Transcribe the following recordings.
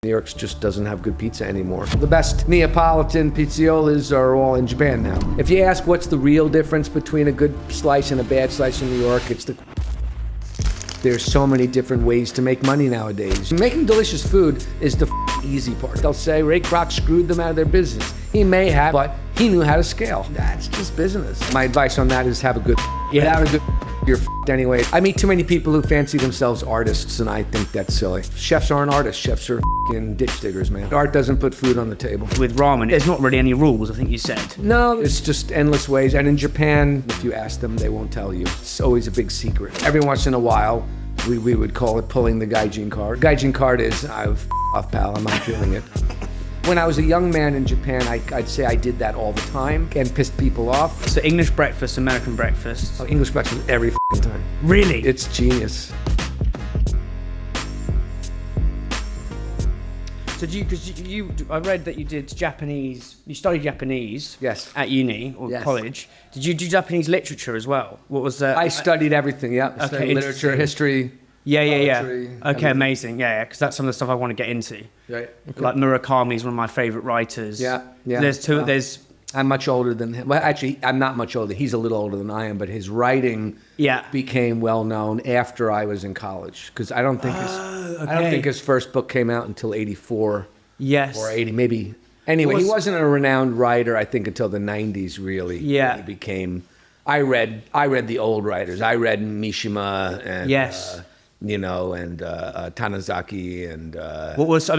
New York just doesn't have good pizza anymore. The best Neapolitan pizzaiolas are all in Japan now. If you ask what's the real difference between a good slice and a bad slice in New York, it's there's so many different ways to make money nowadays. Making delicious food is the easy part. They'll say Ray Kroc screwed them out of their business. He may have, but he knew how to scale. That's just business. My advice on that is have a good without a good you're anyway. I meet too many people who fancy themselves artists, and I think that's silly. Chefs aren't artists. Chefs are ditch diggers, man. Art doesn't put food on the table. With ramen, there's not really any rules, I think you said. No, it's just endless ways. And in Japan, if you ask them, they won't tell you. It's always a big secret. Every once in a while, we would call it pulling the Gaijin card. Gaijin card is, off pal, I'm not doing it. When I was a young man in Japan, I'd say I did that all the time and pissed people off. So English breakfast, American breakfast. Oh, English breakfast every time. Really? It's genius. So I read that you did Japanese, you studied Japanese. Yes. At uni or college. Did you do Japanese literature as well? What was that? I studied everything, yeah. I studied literature, history. Poetry, Okay, everything. amazing. Yeah, because that's some of the stuff I want to get into. Right. Okay. Like Murakami is one of my favorite writers. Yeah. I'm much older than him. Well, actually, I'm not much older. He's a little older than I am, but his writing became well known after I was in college. Because I don't think his first book came out until '84. Yes. Or '80, maybe. Anyway, he wasn't a renowned writer, I think, until the ~90s. Really. Yeah. He became. I read the old writers. I read Mishima and. Yes. And Tanizaki and.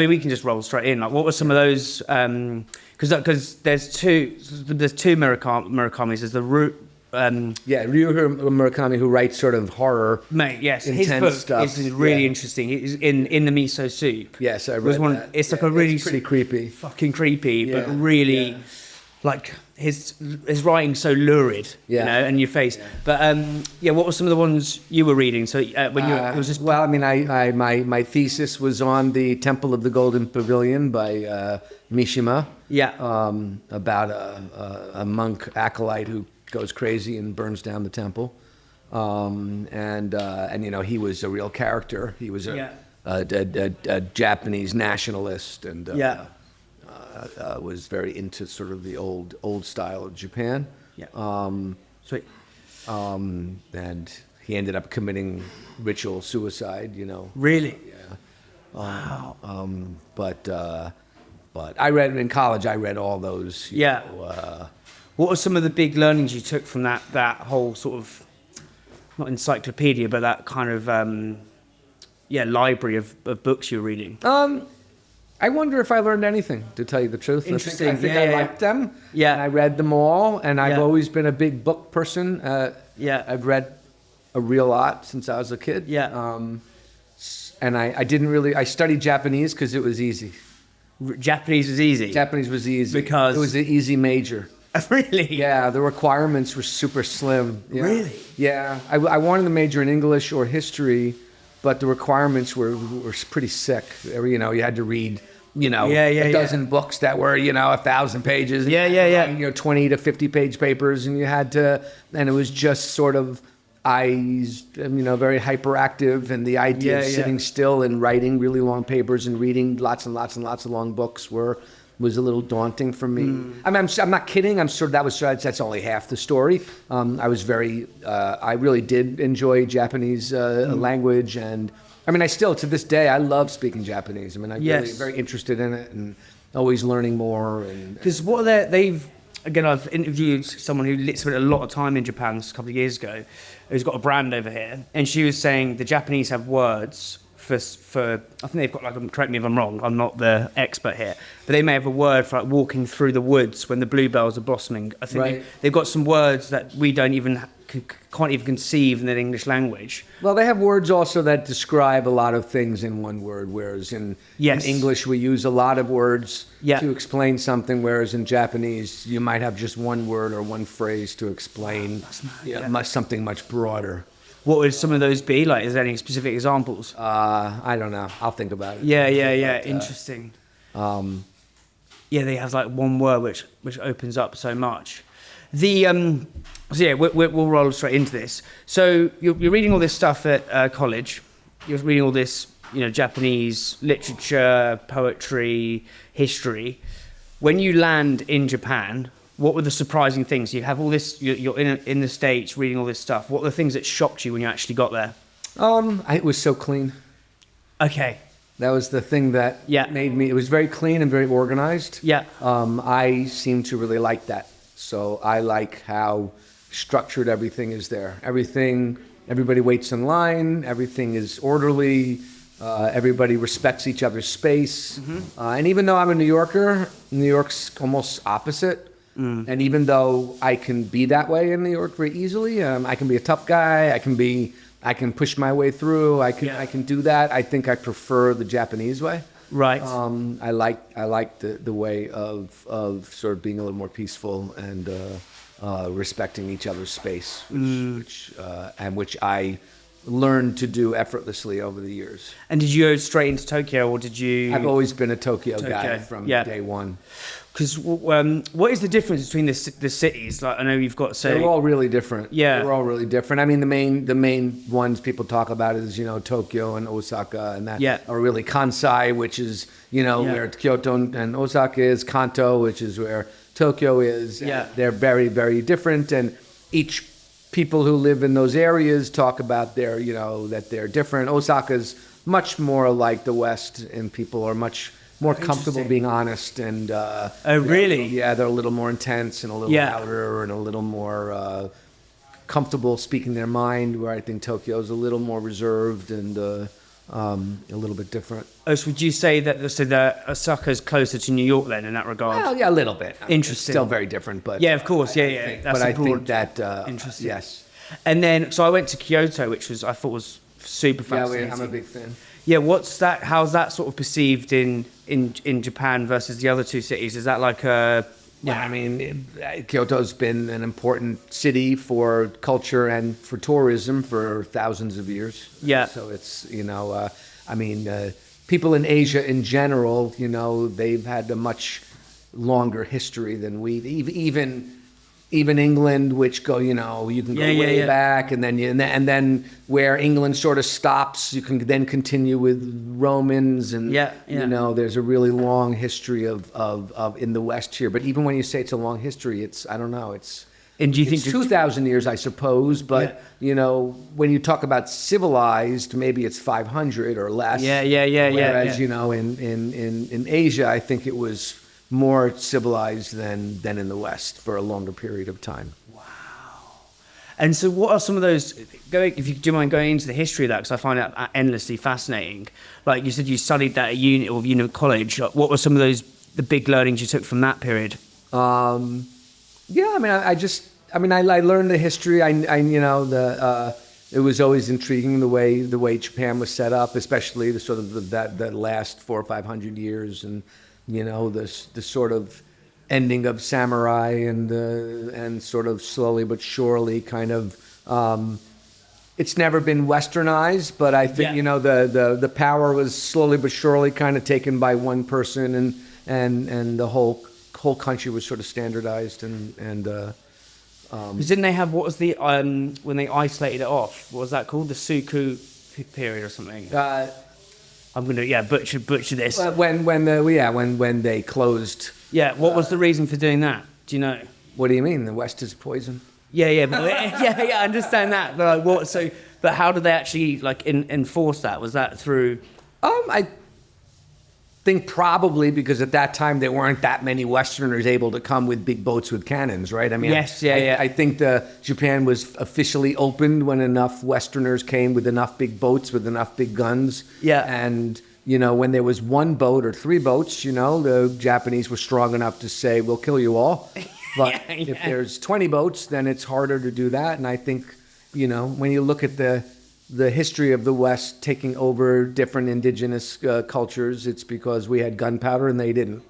We can just roll straight in. Like, what were some of those? Because there's two Murakamis. There's the Ryu Murakami, who writes sort of horror. Mate, yes, intense his book stuff. is really interesting. It's in the miso soup. Yes, I read that. It's like a really pretty creepy, fucking creepy, but really like his writing's so lurid, in your face. But what were some of the ones you were reading? So when it was just my thesis was on the Temple of the Golden Pavilion by Mishima. Yeah. About a monk acolyte who goes crazy and burns down the temple. He was a real character. He was a Japanese nationalist and was very into sort of the old style of Japan. Yeah. Sweet. And he ended up committing ritual suicide. Really. Yeah. Wow. But I read in college. I read all those. What were some of the big learnings you took from that whole sort of, not encyclopedia, but that kind of library of books you were reading? I wonder if I learned anything, to tell you the truth. Interesting. I think I liked them. Yeah. And I read them all, and I've always been a big book person. I've read a real lot since I was a kid. Yeah. And I studied Japanese because it was easy. Japanese was easy? Japanese was easy. Because? It was an easy major. Really? Yeah, the requirements were super slim. Yeah. Really? Yeah. I wanted to major in English or history, but the requirements were pretty sick. You had to read, a dozen books that were, 1,000 pages. 20 to 50 page papers, and you had to, and it was just sort of eyes, very hyperactive, and the idea of sitting still and writing really long papers and reading lots and lots and lots of long books was a little daunting for me. I'm not kidding. That's only half the story. I really did enjoy Japanese language, and I still to this day I love speaking Japanese. I'm really very interested in it and always learning more. Because I've interviewed someone who spent a lot of time in Japan a couple of years ago, who's got a brand over here, and she was saying the Japanese have words for I think they've got correct me if I'm wrong, I'm not the expert here, but they may have a word for walking through the woods when the bluebells are blossoming. I think they've got some words that we can't even conceive in the English language. Well, they have words also that describe a lot of things in one word, whereas in English we use a lot of words to explain something, whereas in Japanese you might have just one word or one phrase to explain something much broader. What would some of those be? Like, is there any specific examples? I don't know. I'll think about it. Yeah. Interesting. They have like one word which opens up so much. We'll roll straight into this. So you're reading all this stuff at college. You're reading all this Japanese literature, poetry, history. When you land in Japan, what were the surprising things? You have all this. You're in the States reading all this stuff. What were the things that shocked you when you actually got there? It was so clean. Okay. That was the thing that made me. It was very clean and very organized. Yeah. I seem to really like that. So I like how structured everything is there. Everybody waits in line. Everything is orderly. Everybody respects each other's space. And even though I'm a New Yorker, New York's almost opposite. And even though I can be that way in New York very easily, I can be a tough guy. I can push my way through. I can do that. I think I prefer the Japanese way. Right. I like the way of sort of being a little more peaceful and respecting each other's space, which I learned to do effortlessly over the years. And did you go straight into Tokyo, or did you? I've always been a Tokyo guy from day one. Because what is the difference between the cities? Like, I know you've got they're all really different. Yeah, they're all really different. I mean, the main ones people talk about is Tokyo and Osaka, and that are really Kansai, which is where Kyoto and Osaka is, Kanto, which is where Tokyo is. Yeah, they're very, very different, and each people who live in those areas talk about that they're different. Osaka's much more like the West, and people are much more comfortable being honest, and oh really? They're a little more intense and a little louder and a little more comfortable speaking their mind. Where I think Tokyo's a little more reserved and a little bit different. Oh, so would you say that Osaka's closer to New York then in that regard? Well, yeah, a little bit. Interesting. Still very different, but yeah, of course, I think that interesting. Yes. And then, so I went to Kyoto, which I thought was super fascinating. Yeah, I'm a big fan. Yeah, what's that? How's that sort of perceived in Japan versus the other two cities? Is that like a? Yeah, I mean, Kyoto's been an important city for culture and for tourism for thousands of years. Yeah. So it's people in Asia in general, they've had a much longer history than we. Even England, which you can go way back, and then where England sort of stops, you can then continue with Romans, and there's a really long history of in the West here. But even when you say it's a long history, I don't know. And do you think 2,000 years, I suppose? But when you talk about civilized, maybe it's 500 or less. Whereas in Asia, I think it was more civilized than in the West for a longer period of time. Wow. And so what are some of those, do you mind going into the history of that? Because I find that endlessly fascinating. Like you said, you studied that at uni or college. What were some of the big learnings you took from that period? I learned the history. It was always intriguing the way Japan was set up, especially the sort of that last 400 or 500 years, and the sort of ending of samurai and sort of slowly but surely kind of it's never been westernized, but I think the power was slowly but surely kind of taken by one person, and the whole country was sort of standardized and didn't they have, what was the when they isolated it off, what was that called, the Suku period or something? I'm gonna butcher this. When they closed. Yeah, what was the reason for doing that? Do you know? What do you mean? The West is poison. Yeah, but, I understand that. But like, what? So, but how did they actually enforce that? Was that through? I think probably because at that time there weren't that many Westerners able to come with big boats with cannons, right? I mean, yes, I think Japan was officially opened when enough Westerners came with enough big boats, with enough big guns. Yeah. And, when there was one boat or three boats, the Japanese were strong enough to say, we'll kill you all. But if there's 20 boats, then it's harder to do that. And I think, when you look at the history of the West taking over different indigenous cultures, it's because we had gunpowder and they didn't.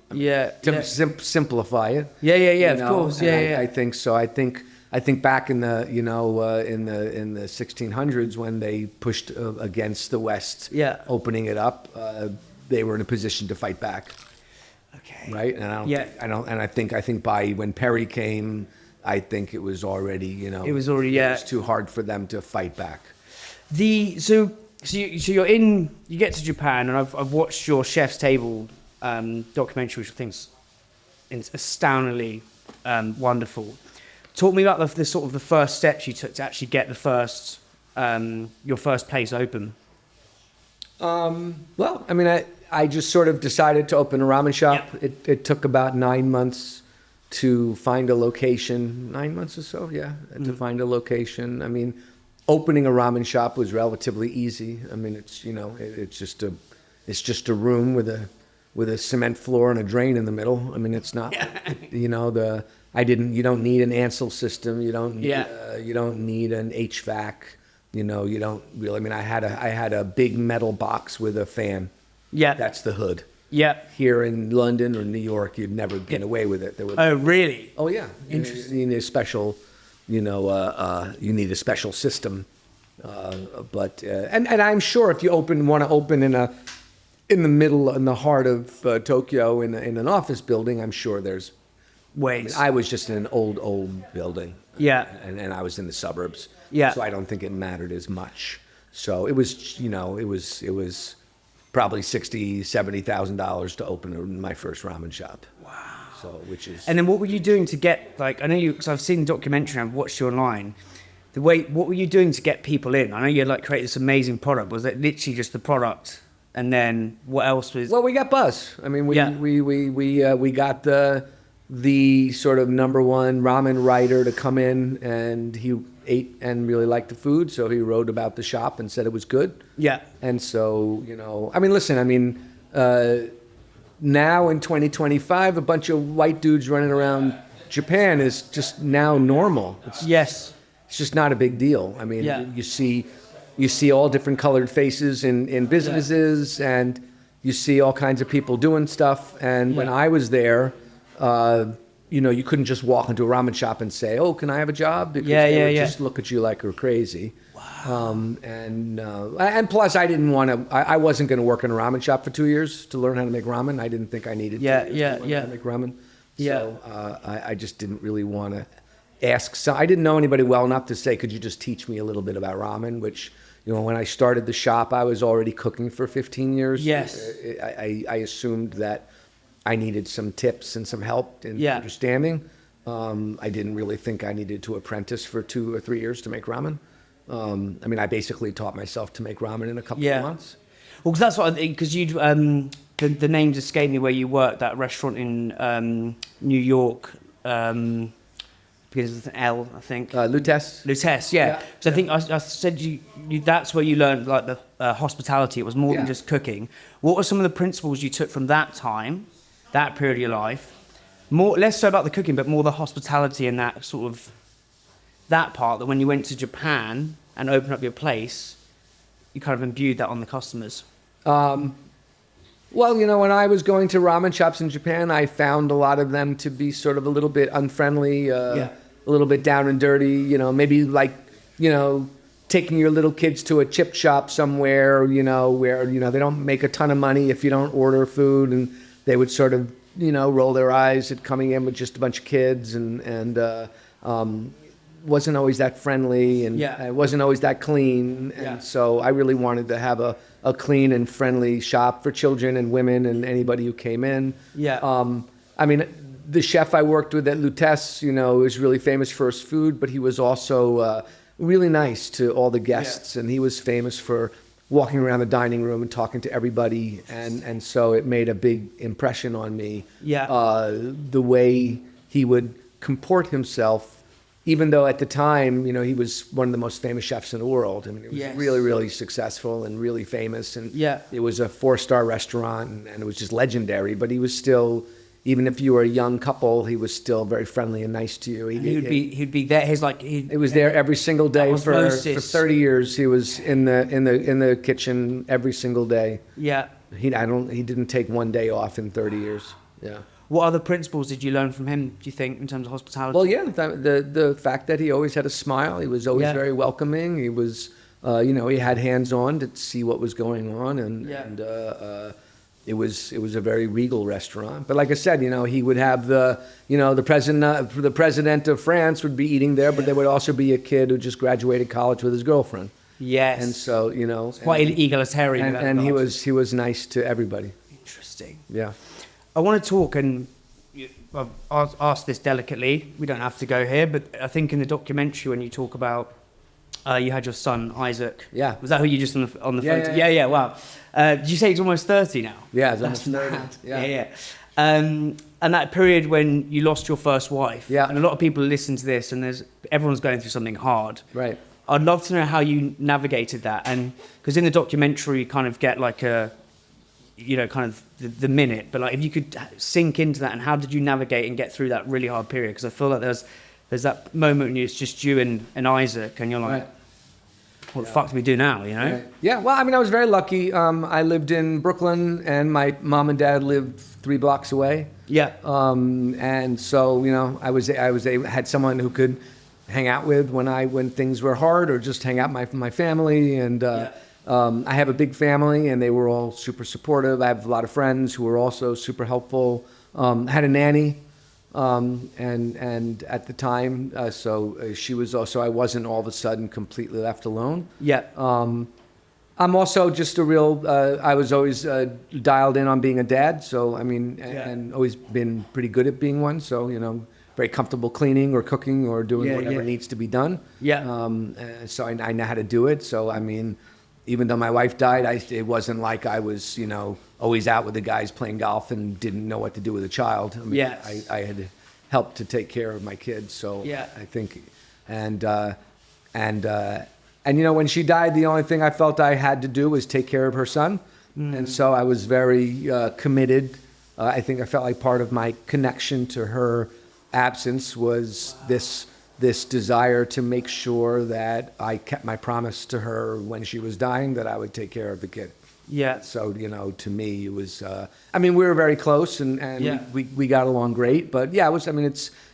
Simplify it. Of course. I think so. I think back in the in the 1600s when they pushed against the West, opening it up, they were in a position to fight back. Okay. Right. And I think by when Perry came, I think it was already it was too hard for them to fight back. So So you get to Japan, and I've watched your Chef's Table documentary, which I think is astoundingly wonderful. Talk me about the sort of the first steps you took to actually get your first place open. Well, I mean, I just sort of decided to open a ramen shop. Yeah. It took about 9 months to find a location. 9 months or so, yeah, to find a location. I mean, opening a ramen shop was relatively easy. I mean, it's just a room with a cement floor and a drain in the middle. I mean, it's not, you don't need an Ansel system. You don't need an HVAC. You don't really. I mean, I had a big metal box with a fan. Yeah, that's the hood. Yeah. Here in London or New York, you'd never get away with it. Oh, really? Oh, yeah. Interesting. You need a special, you need a special system. But I'm sure if you want to open in the heart of Tokyo in an office building, I'm sure there's ways. I was just in an old building. Yeah. And I was in the suburbs. Yeah. So I don't think it mattered as much. So it was, it was probably $60,000-$70,000 to open my first ramen shop. Wow. So, which is. And then what were you doing to get, I know because I've seen the documentary and I've watched you online. What were you doing to get people in? I know you had created this amazing product. Was it literally just the product? And then what else was? Well, we got buzz. I mean, we got the sort of number one ramen writer to come in, and he ate and really liked the food, so he wrote about the shop and said it was good. Yeah. And so, I mean, listen, now in 2025, a bunch of white dudes running around Japan is just now normal. It's just not a big deal. I mean, you see all different colored faces in businesses, and you see all kinds of people doing stuff. And when I was there, you couldn't just walk into a ramen shop and say, "Oh, can I have a job?" Because they would just look at you like you're crazy. Wow. And plus, I wasn't going to work in a ramen shop for 2 years to learn how to make ramen. I didn't think I needed to learn how to make ramen. So I just didn't really want to ask. So I didn't know anybody well enough to say, "Could you just teach me a little bit about ramen?" Which, when I started the shop, I was already cooking for 15 years. Yes. I assumed that I needed some tips and some help in understanding. I didn't really think I needed to apprentice for 2 or 3 years to make ramen. I basically taught myself to make ramen in a couple of months. Well, because that's what I think, because you'd, the name just escaped me where you worked, that restaurant in New York, because it's an L, I think. Lutece. Lutece, yeah. So I think I said you that's where you learned the hospitality. It was more than just cooking. What were some of the principles you took from that time, that period of your life? More, less so about the cooking, but more the hospitality and that sort of, that part, that when you went to Japan and opened up your place, you kind of imbued that on the customers. Well, when I was going to ramen shops in Japan, I found a lot of them to be sort of a little bit unfriendly, a little bit down and dirty, maybe taking your little kids to a chip shop somewhere, where, they don't make a ton of money if you don't order food, and they would sort of, roll their eyes at coming in with just a bunch of kids, and wasn't always that friendly, and it wasn't always that clean. And so I really wanted to have a clean and friendly shop for children and women and anybody who came in. The chef I worked with at Lutece, was really famous for his food, but he was also really nice to all the guests, and he was famous for walking around the dining room and talking to everybody, and so it made a big impression on me. The way he would comport himself, even though at the time, he was one of the most famous chefs in the world. He was really, really successful and really famous, and it was a 4-star restaurant, and it was just legendary. But he was still, even if you were a young couple, he was still very friendly and nice to you. He'd be there. He was there every single day for 30 years. He was in the kitchen every single day. He didn't take one day off in 30 years. What other principles did you learn from him, do you think, in terms of hospitality? Well, the fact that he always had a smile. He was always very welcoming. He was, he had hands on to see what was going on, and it was a very regal restaurant. But like I said, he would have the president of France would be eating there, but there would also be a kid who just graduated college with his girlfriend. Yes. And so, it's quite egalitarian. And he was nice to everybody. Interesting. Yeah. I want to talk, and I've asked this delicately. We don't have to go here, but I think in the documentary when you talk about you had your son Isaac. Yeah. Was that who you just on the phone? Yeah. Yeah. Wow. Did you say he's almost 30 now? Yeah, he's almost 30. Yeah. And that period when you lost your first wife. Yeah. And a lot of people listen to this, and everyone's going through something hard. Right. I'd love to know how you navigated that, and because in the documentary you kind of get like a, kind of the minute, but like if you could sink into that, and how did you navigate and get through that really hard period? Because I feel like there's that moment when it's just you and Isaac, and you're like, what the fuck do we do now, Right. Yeah, well, I mean, I was very lucky. I lived in Brooklyn, and my mom and dad lived 3 blocks away. Yeah. And so, I had someone who could hang out with when things were hard, or just hang out with my family. And I have a big family, and they were all super supportive. I have a lot of friends who were also super helpful. I had a nanny. And at the time, so she was also, I wasn't all of a sudden completely left alone. Yeah. I'm also just I was always dialed in on being a dad. So, I mean, and always been pretty good at being one. So, very comfortable cleaning or cooking or doing whatever needs to be done. Yeah. So I know how to do it. So, I mean, even though my wife died, it wasn't like I was, always out with the guys playing golf and didn't know what to do with a child. I mean, I had helped to take care of my kids. So I think, and when she died, the only thing I felt I had to do was take care of her son. And so I was very committed. I think I felt like part of my connection to her absence was this desire to make sure that I kept my promise to her when she was dying, that I would take care of the kid. Yeah. So, to me, it was, we were very close and we got along great. But yeah,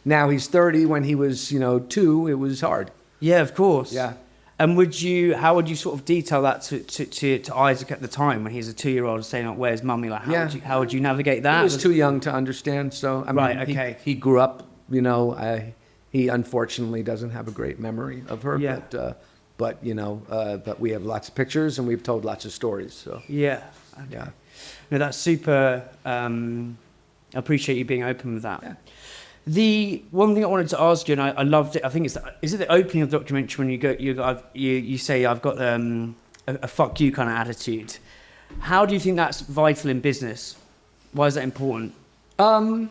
now he's 30. When he was, 2, it was hard. Yeah, of course. Yeah. And how would you sort of detail that to Isaac at the time when he's a 2-year-old saying, like, where's mummy? Like, how would you navigate that? He was too young to understand. So, okay. He grew up, he unfortunately doesn't have a great memory of her. Yeah. But we have lots of pictures and we've told lots of stories. So yeah, okay. Yeah. No, that's super. I appreciate you being open with that. Yeah. The one thing I wanted to ask you, and I loved it. I think is it the opening of the documentary when you say I've got a fuck you kind of attitude. How do you think that's vital in business? Why is that important? Well,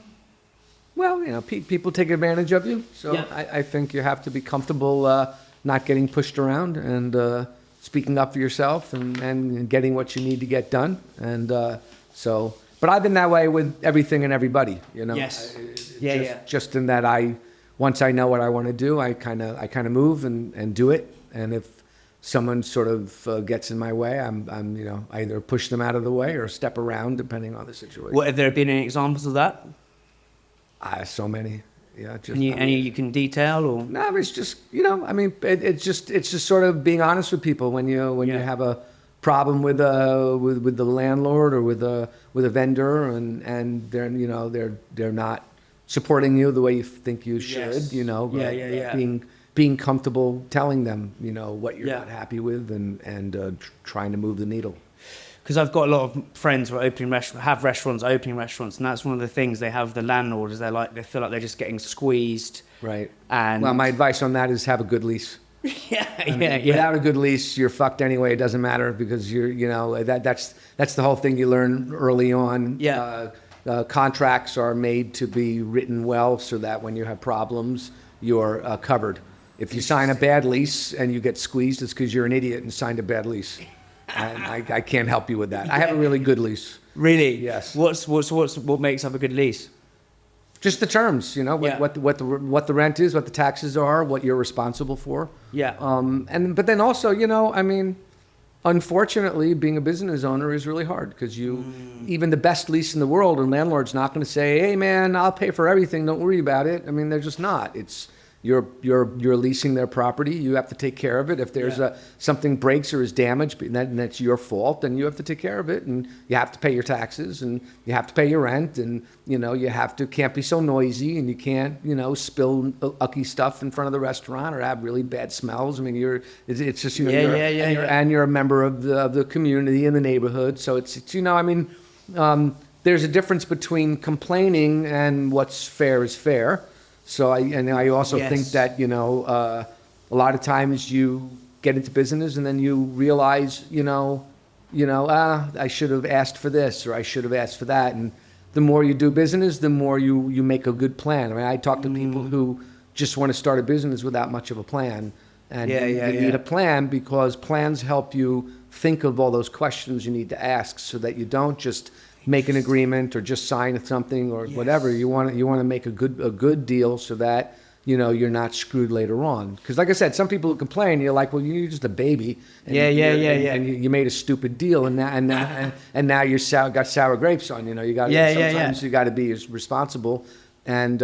people take advantage of you. So I think you have to be comfortable not getting pushed around and speaking up for yourself and getting what you need to get done. And but I've been that way with everything and everybody, Yes. Just in that once I know what I want to do, I kind of move and do it. And if someone sort of gets in my way, I'm I either push them out of the way or step around depending on the situation. What, have there been any examples of that? So many. Yeah, just any you can detail or no, it's just it's just sort of being honest with people when you have a problem with the landlord or with a vendor and they're not supporting you the way you think you should. Yes. Being comfortable telling them what you're not happy with and trying to move the needle. Because I've got a lot of friends who are opening opening restaurants, and that's one of the things they have. The landlord is they feel like they're just getting squeezed. Right. And well, my advice on that is have a good lease. Yeah. Without a good lease, you're fucked anyway. It doesn't matter because that's the whole thing you learn early on. Yeah. Contracts are made to be written well so that when you have problems, you're covered. If you sign a bad lease and you get squeezed, it's because you're an idiot and signed a bad lease. And I can't help you with that. I have a really good lease. Really? Yes. What makes up a good lease? Just the terms, what the rent is, what the taxes are, what you're responsible for. Yeah. But then also, unfortunately, being a business owner is really hard because even the best lease in the world, a landlord's not going to say, "Hey, man, I'll pay for everything. Don't worry about it." I mean, they're just not. It's you're leasing their property. You have to take care of it. If there's something breaks or is damaged, and that's your fault, then you have to take care of it, and you have to pay your taxes, and you have to pay your rent, and you have to can't be so noisy, and you can't spill ucky stuff in front of the restaurant or have really bad smells. I mean, it's just you're a member of the community and the neighborhood, so it's there's a difference between complaining and what's fair is fair. So I also think that a lot of times you get into business and then you realize I should have asked for this or I should have asked for that, and the more you do business, the more you make a good plan. I mean, I talk to people who just want to start a business without much of a plan, and you need a plan because plans help you think of all those questions you need to ask so that you don't just make an agreement or just sign something or whatever. You want to make a good deal so that you're not screwed later on. Because like I said, some people who complain, you're like, well, you're just a baby. And and you made a stupid deal, and now you're got sour grapes on. You got sometimes you got to be as responsible. And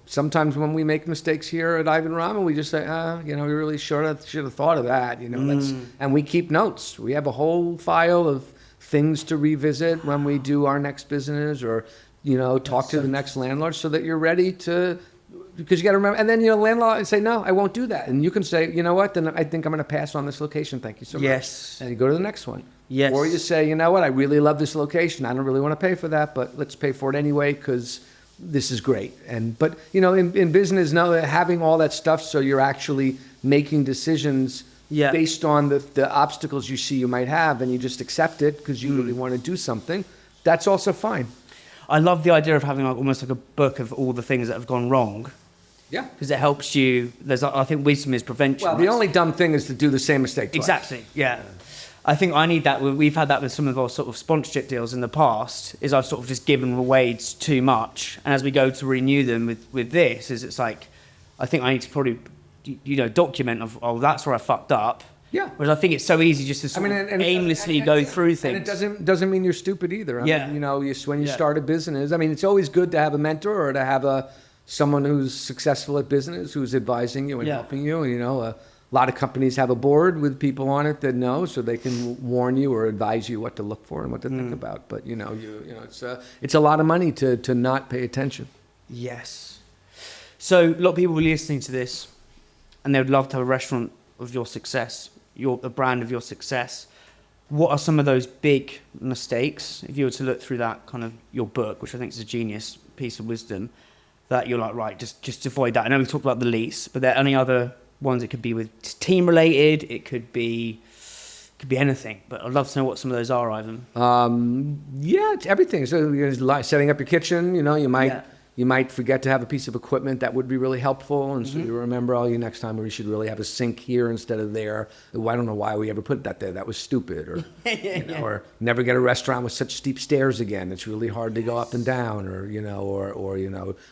sometimes when we make mistakes here at Ivan Ramen, we just say, we really should have thought of that. And we keep notes. We have a whole file of things to revisit when we do our next business or talk to the next landlord so that you're ready to, because you got to remember. And then landlord say, no, I won't do that, and you can say, you know what, then I think I'm going to pass on this location, thank you so much, and you go to the next one. Or you say, you know what, I really love this location, I don't really want to pay for that, but let's pay for it anyway because this is great. But in business, now having all that stuff, so you're actually making decisions based on the obstacles you see you might have, and you just accept it because you really want to do something. That's also fine. I love the idea of having almost like a book of all the things that have gone wrong. Yeah. Because it helps you. I think wisdom is prevention. Well, the only dumb thing is to do the same mistake twice. Exactly, yeah. I think I need that. We've had that with some of our sort of sponsorship deals in the past, is I've sort of just given away too much. And as we go to renew them with this, it's like, I think I need to probably document that's where I fucked up. Yeah. Whereas I think it's so easy just to aimlessly go through things. And it doesn't mean you're stupid either. I mean, when you start a business, I mean, it's always good to have a mentor or to have someone who's successful at business who's advising you and helping you. And, a lot of companies have a board with people on it that know, so they can warn you or advise you what to look for and what to think about. But, it's a lot of money to not pay attention. Yes. So a lot of people will be listening to this, and they would love to have a restaurant of your success, a brand of your success. What are some of those big mistakes, if you were to look through that kind of your book, which I think is a genius piece of wisdom, that you're like, right, just avoid that? I know we've talked about the lease, but are there any other ones? It could be with team related, it could be anything, but I'd love to know what some of those are, Ivan. It's everything. So you're setting up your kitchen, you might forget to have a piece of equipment that would be really helpful, and so you remember, next time we should really have a sink here instead of there. I don't know why we ever put that there. That was stupid. Or or never get a restaurant with such steep stairs again. It's really hard to go up and down. Or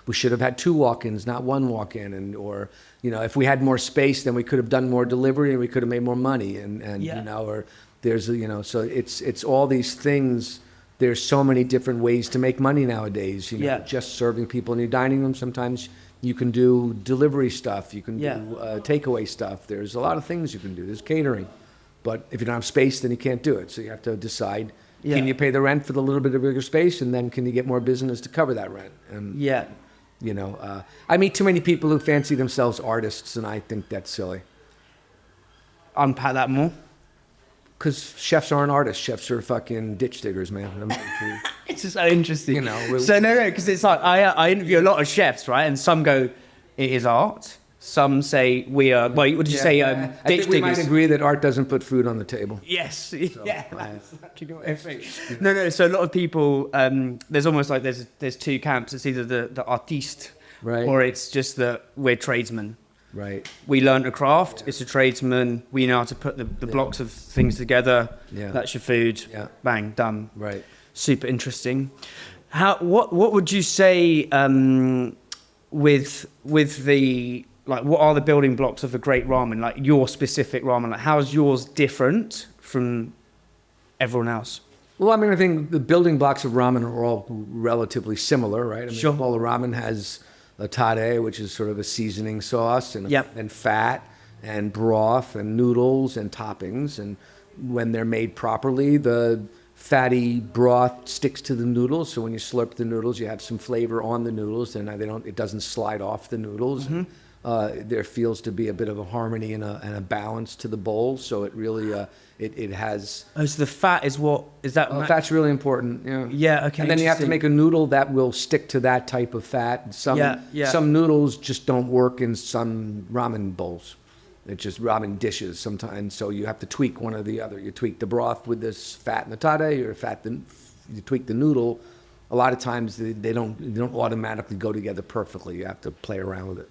we should have had 2 walk-ins, not 1 walk-in. Or if we had more space, then we could have done more delivery and we could have made more money. Or there's so it's all these things. There's so many different ways to make money nowadays. Just serving people in your dining room. Sometimes you can do delivery stuff. You can do takeaway stuff. There's a lot of things you can do. There's catering. But if you don't have space, then you can't do it. So you have to decide, can you pay the rent for the little bit of bigger space? And then can you get more business to cover that rent? And, I meet too many people who fancy themselves artists, and I think that's silly. Unpack that more. Because chefs aren't artists. Chefs are fucking ditch diggers, man. It's just so interesting. So no, because it's like I interview a lot of chefs, right? And some go, it is art. Some say we are. Well, what did you say? Ditch diggers. I think we might agree that art doesn't put food on the table. Yes. So, that's actually what I think. No. So a lot of people, there's almost like there's 2 camps. It's either the artiste, right, or it's just that we're tradesmen. Right. We learned a craft. It's a tradesman. We know how to put the blocks of things together. Yeah. That's your food. Yeah. Bang, done. Right. Super interesting. What would you say with the what are the building blocks of a great ramen? Like your specific ramen. Like how is yours different from everyone else? Well, I mean, I think the building blocks of ramen are all relatively similar, right? I mean, bowl of ramen has Lutece, which is sort of a seasoning sauce, and Yep. and fat and broth and noodles and toppings. And when they're made properly, the fatty broth sticks to the noodles. So when you slurp the noodles, you have some flavor on the noodles, and it doesn't slide off the noodles. There feels to be a bit of a harmony and a balance to the bowl. So it really it has. Oh, so the fat is what is that? Fat's really important. Yeah. Yeah. Okay. And then you have to make a noodle that will stick to that type of fat. Some noodles just don't work in some ramen bowls. It's just ramen dishes sometimes. So you have to tweak one or the other. You tweak the broth with this fat natade, or you tweak the noodle. A lot of times they don't automatically go together perfectly. You have to play around with it.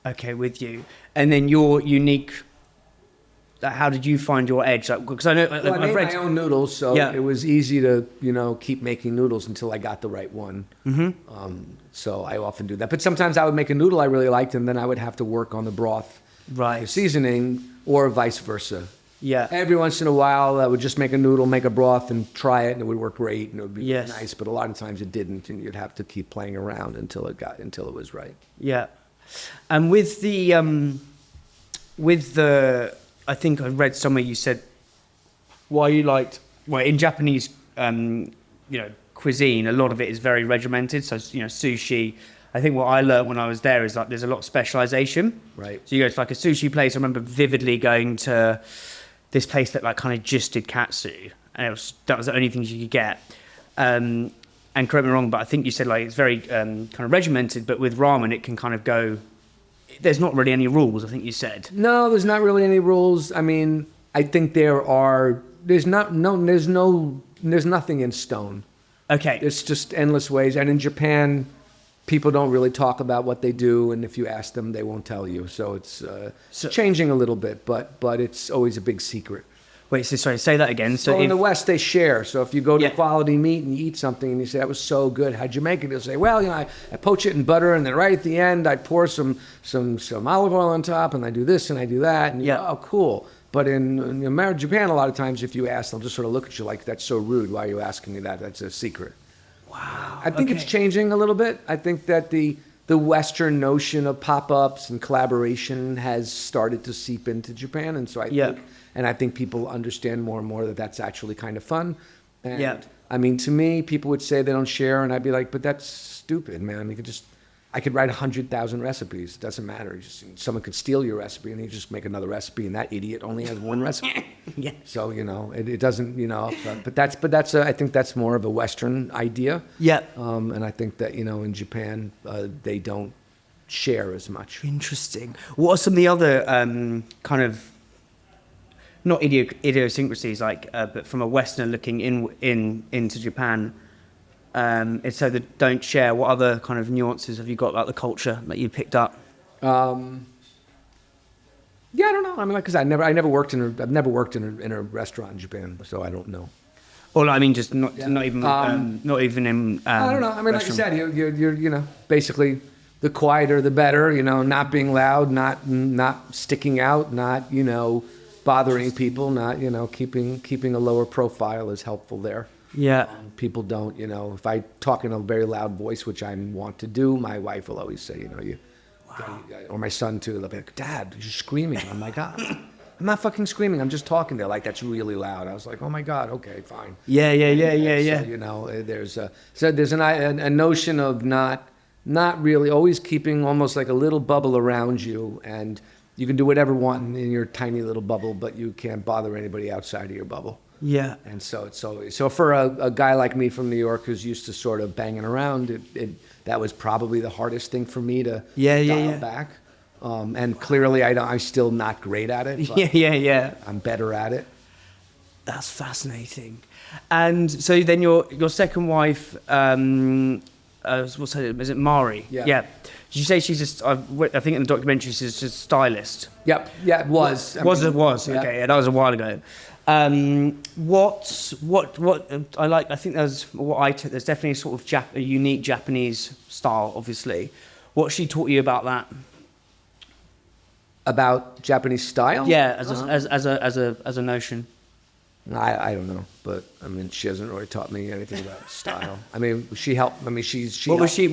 Okay, with you. And then your unique. How did you find your edge? Because I know I made my own noodles, so it was easy to keep making noodles until I got the right one. So I often do that. But sometimes I would make a noodle I really liked, and then I would have to work on the broth, the seasoning, or vice versa. Yeah. Every once in a while, I would just make a noodle, make a broth, and try it, and it would work great, and it would be nice. But a lot of times it didn't, and you'd have to keep playing around until it was right. Yeah. And with the I think I read somewhere you said why you liked in Japanese cuisine, a lot of it is very regimented. So sushi. I think what I learned when I was there is there's a lot of specialization. Right. So you go to a sushi place. I remember vividly going to this place that kind of just did katsu, and that was the only things you could get. And correct me wrong, but I think you said it's very kind of regimented. But with ramen, it can kind of go. There's not really any rules. I think you said. No, there's not really any rules. I mean, I think there's nothing in stone. Okay. It's just endless ways. And in Japan, people don't really talk about what they do, and if you ask them, they won't tell you. So it's changing a little bit, but it's always a big secret. Wait, sorry, say that again. So in the West, they share. So if you go to Quality Meat and you eat something and you say, that was so good, how'd you make it? They'll say, well, I poach it in butter, and then right at the end, I pour some olive oil on top, and I do this and I do that. And you go, oh, cool. But in Japan, a lot of times, if you ask, they'll just sort of look at you like, that's so rude. Why are you asking me that? That's a secret. Wow. I think it's changing a little bit. I think that the Western notion of pop-ups and collaboration has started to seep into Japan. And so I think people understand more and more that that's actually kind of fun. And I mean, to me, people would say they don't share, and I'd be like, but that's stupid, man. I could write 100,000 recipes. It doesn't matter. Someone could steal your recipe, and you just make another recipe, and that idiot only has one recipe. So it doesn't. But that's I think that's more of a Western idea. Yeah. And I think that in Japan they don't share as much. Interesting. What are some of the other kind of not idiosyncrasies but from a Westerner looking into Japan? So that don't share. What other kind of nuances have you got about the culture that you picked up? I don't know. I mean, because I've never worked in a restaurant in Japan, so I don't know. Well, I mean, just not even in. I don't know. I mean, like I said, you're basically the quieter the better. Not being loud, not sticking out, not bothering people, not keeping a lower profile is helpful there. Yeah. People don't, if I talk in a very loud voice, which I want to do, my wife will always say, or my son too, they'll be like, Dad, you're screaming. I'm like, I'm not fucking screaming. I'm just talking. They're like, that's really loud. I was like, oh my God, okay, fine. Yeah. So, there's a notion of not really always keeping almost like a little bubble around you, and you can do whatever you want in your tiny little bubble, but you can't bother anybody outside of your bubble. Yeah. And so for a guy like me from New York who's used to sort of banging around, that was probably the hardest thing for me to dial back. And clearly I'm still not great at it. But I'm better at it. That's fascinating. And so then your second wife, what's her name? Is it Mari? Yeah. Did you say she's just? I think in the documentary she's just a stylist. Yep. Yeah, it was. Was. Yeah. Okay, yeah, that was a while ago. What I like? I think there's there's definitely a sort of a unique Japanese style, obviously. What she taught you about that? About Japanese style? Yeah, as a notion. I don't know, but I mean, she hasn't really taught me anything about style. I mean, she helped. I mean, she. What was she?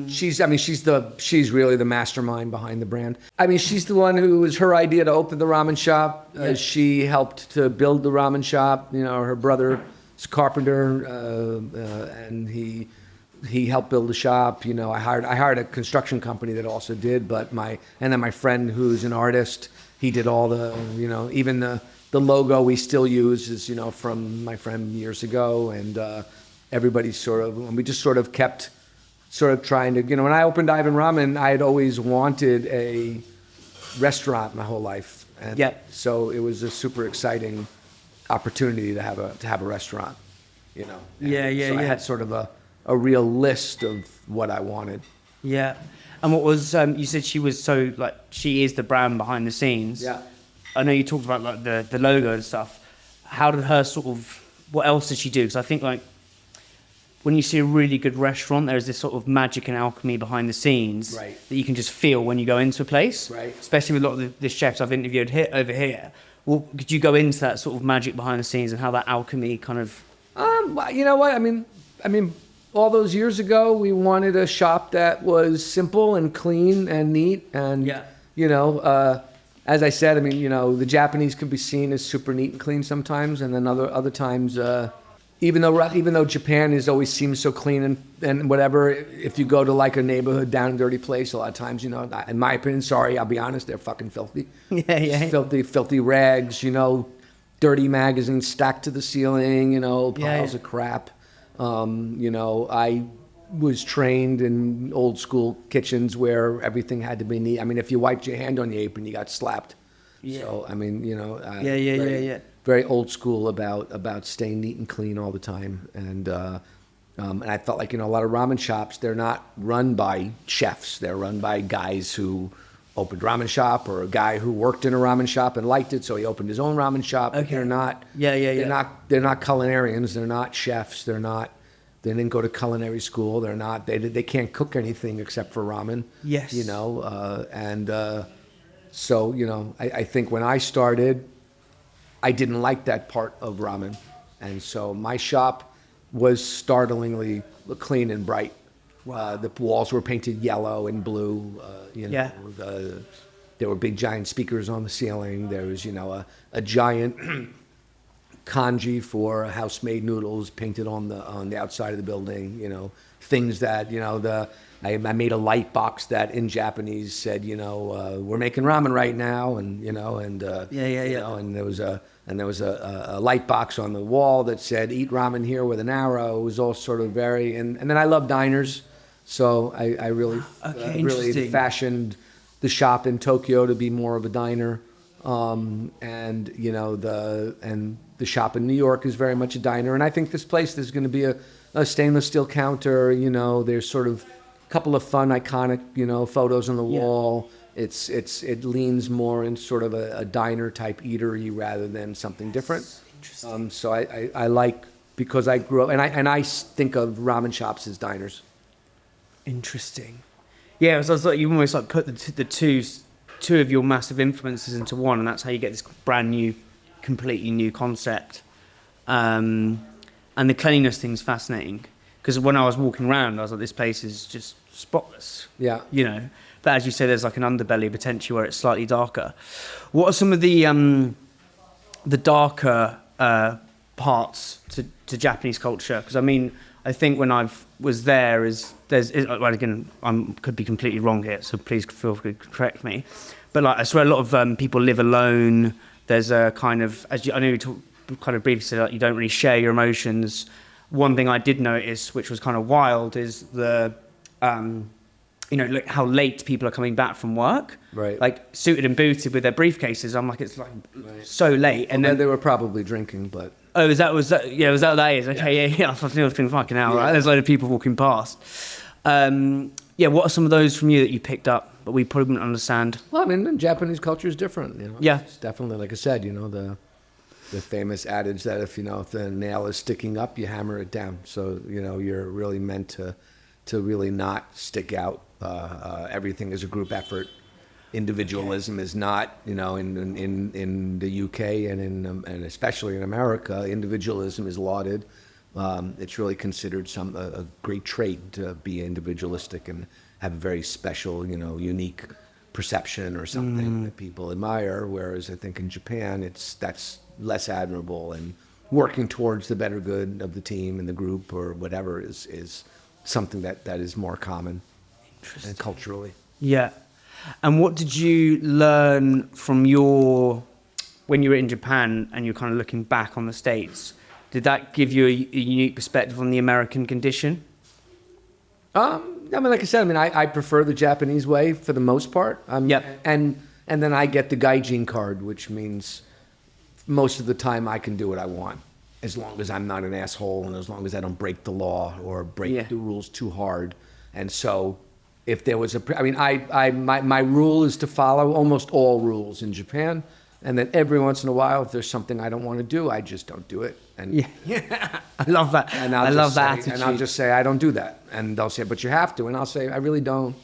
She's really the mastermind behind the brand. I mean, she's the one who, it was her idea to open the ramen shop. Yeah. She helped to build the ramen shop. You know, her brother is a carpenter, and he helped build the shop. You know, I hired a construction company that also did, and then my friend who's an artist, he did all the, you know, even the logo we still use is, you know, from my friend years ago, and we just sort of kept sort of trying to, you know, when I opened Ivan Ramen, I had always wanted a restaurant my whole life. And so it was a super exciting opportunity to have a restaurant, you know. So I had sort of a real list of what I wanted. Yeah. And what was, you said she was so, like, she is the brand behind the scenes. Yeah. I know you talked about, like, the logo and stuff. How did her sort of, what else did she do? Because I think, like, when you see a really good restaurant, there's this sort of magic and alchemy behind the scenes that you can just feel when you go into a place. Right. Especially with a lot of the chefs I've interviewed over here. Well, could you go into that sort of magic behind the scenes and how that alchemy kind of... You know what? I mean, all those years ago, we wanted a shop that was simple and clean and neat. And, you know, as I said, I mean, you know, the Japanese can be seen as super neat and clean sometimes. And then other times, even though Japan always seems so clean and whatever, if you go to like a neighborhood down and dirty place, a lot of times, you know, in my opinion, sorry, I'll be honest, they're fucking filthy. Filthy rags, you know, dirty magazines stacked to the ceiling, you know, piles of crap. You know, I was trained in old school kitchens where everything had to be neat. I mean, if you wiped your hand on the apron, you got slapped. So, I mean, you know, very old school about staying neat and clean all the time. And I felt like, you know, a lot of ramen shops, they're not run by chefs. They're run by guys who opened a ramen shop, or a guy who worked in a ramen shop and liked it, so he opened his own ramen shop. Okay. They're not. They're not culinarians. They're not chefs. They didn't go to culinary school. They can't cook anything except for ramen. Yes. You know, so, you know, I think when I started, I didn't like that part of ramen, and so my shop was startlingly clean and bright. The walls were painted yellow and blue. You know, there were big giant speakers on the ceiling. There was, you know, a giant kanji for house-made noodles painted on the outside of the building. You know, things that, you know, I made a light box that in Japanese said, you know, we're making ramen right now, and you know, and you know, and there was a light box on the wall that said eat ramen here with an arrow. It was all sort of very, and then I love diners. So I really really fashioned the shop in Tokyo to be more of a diner, and you know the shop in New York is very much a diner. And I think this place, there's going to be a stainless steel counter. You know, there's sort of a couple of fun iconic, you know, photos on the wall. It leans more in sort of a diner type eatery rather than something different. Interesting. So I like, because I grew up, and I think of ramen shops as diners. Interesting. Yeah, so it's like you almost like put the two of your massive influences into one, and that's how you get this brand new, completely new concept. And the cleanliness thing's fascinating, because when I was walking around, I was like, this place is just spotless. Yeah. You know, but as you say, there's like an underbelly potentially where it's slightly darker. What are some of the darker parts to Japanese culture? Because I mean, I think when I was there, well, again, I could be completely wrong here, so please feel free to correct me. But like, I swear a lot of people live alone. There's a kind of, I know you talked kind of briefly said, like, you don't really share your emotions. One thing I did notice, which was kind of wild, is the, you know, look how late people are coming back from work. Right. Like suited and booted with their briefcases. I'm like, it's like so late. And then they were probably drinking, but. Oh, was that what that is? Okay, yeah. I was thinking, fucking hell, right? There's a load of people walking past. What are some of those from you that you picked up, but we probably wouldn't understand? Well, I mean, Japanese culture is different, you know. Yeah. It's definitely, like I said, you know, the famous adage that if the nail is sticking up, you hammer it down. So, you know, you're really meant to really not stick out. Everything is a group effort. Individualism is not, in the UK and especially in America, individualism is lauded. It's really considered a great trait to be individualistic and have a very special, unique perception or something that people admire. Whereas I think in Japan, that's less admirable, and working towards the better good of the team and the group or whatever is something that is more common and culturally. Yeah. And what did you learn from when you were in Japan and you're kind of looking back on the States? Did that give you a unique perspective on the American condition? Like I said, I prefer the Japanese way for the most part. Yep. And then I get the Gaijin card, which means most of the time I can do what I want, as long as I'm not an asshole and as long as I don't break the law or break the rules too hard. And so if there was my rule is to follow almost all rules in Japan. And then every once in a while, if there's something I don't want to do, I just don't do it. And I love that. And I love that attitude. And I'll just say, I don't do that. And they'll say, but you have to. And I'll say, I really don't.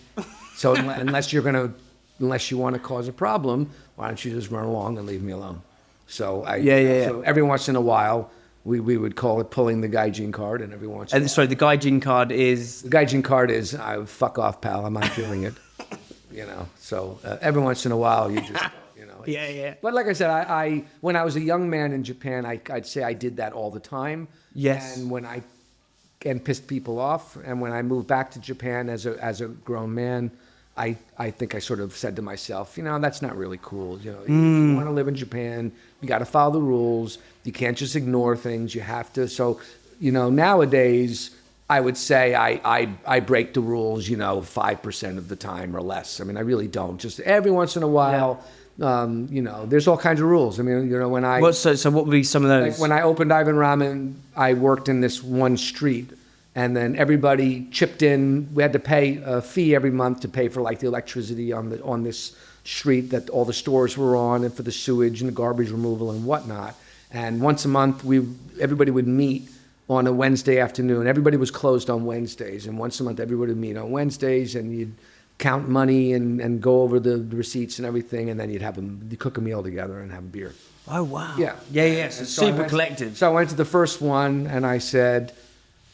So unless you want to cause a problem, why don't you just run along and leave me alone? So So every once in a while, we would call it pulling the Gaijin card, and every once in a while. Sorry, the Gaijin card is? The Gaijin card is, fuck off, pal, I'm not doing it. So every once in a while, you just... Yeah. But like I said, I when I was a young man in Japan, I'd say I did that all the time. Yes. And pissed people off. And when I moved back to Japan as a grown man, I think I sort of said to myself, that's not really cool. You want to live in Japan, you got to follow the rules. You can't just ignore things. You have to. So, nowadays, I would say I break the rules, 5% of the time or less. I really don't. Just every once in a while. Yeah. There's all kinds of rules. When I... So what would be some of those? Like when I opened Ivan Ramen, I worked in this one street, and then everybody chipped in. We had to pay a fee every month to pay for the electricity on this street that all the stores were on, and for the sewage and the garbage removal and whatnot. And once a month, everybody would meet on a Wednesday afternoon. Everybody was closed on Wednesdays, and once a month, everybody would meet on Wednesdays, and you'd count money and go over the receipts and everything, and then you'd cook a meal together and have a beer. Oh, wow. Yeah. So super collective. So I went to the first one, and I said,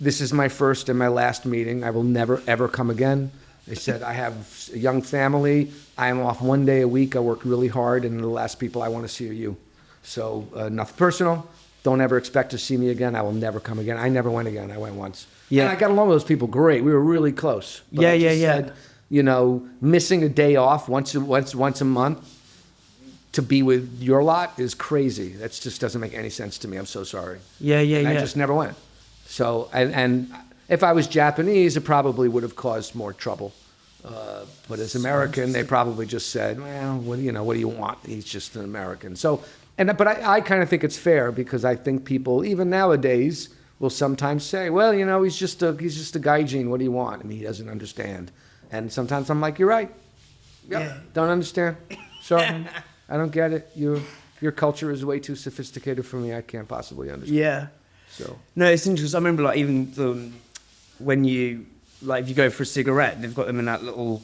this is my first and my last meeting. I will never, ever come again. They said, I have a young family. I am off 1 day a week. I work really hard, and the last people I want to see are you. So nothing personal. Don't ever expect to see me again. I will never come again. I never went again. I went once. Yeah. And I got along with those people great. We were really close. But I just said, missing a day off once a month to be with your lot is crazy. That just doesn't make any sense to me. I'm so sorry. Yeah. I just never went. So, and if I was Japanese, it probably would have caused more trouble. But as American, they probably just said, well, what do you want? He's just an American. So, but I kind of think it's fair, because I think people, even nowadays, will sometimes say, well, he's just a Gaijin. What do you want? He doesn't understand. And sometimes I'm like, you're right. Yeah. Don't understand. Sorry, I don't get it. Your culture is way too sophisticated for me. I can't possibly understand. Yeah. So. No, it's interesting. I remember when you, if you go for a cigarette, they've got them in that little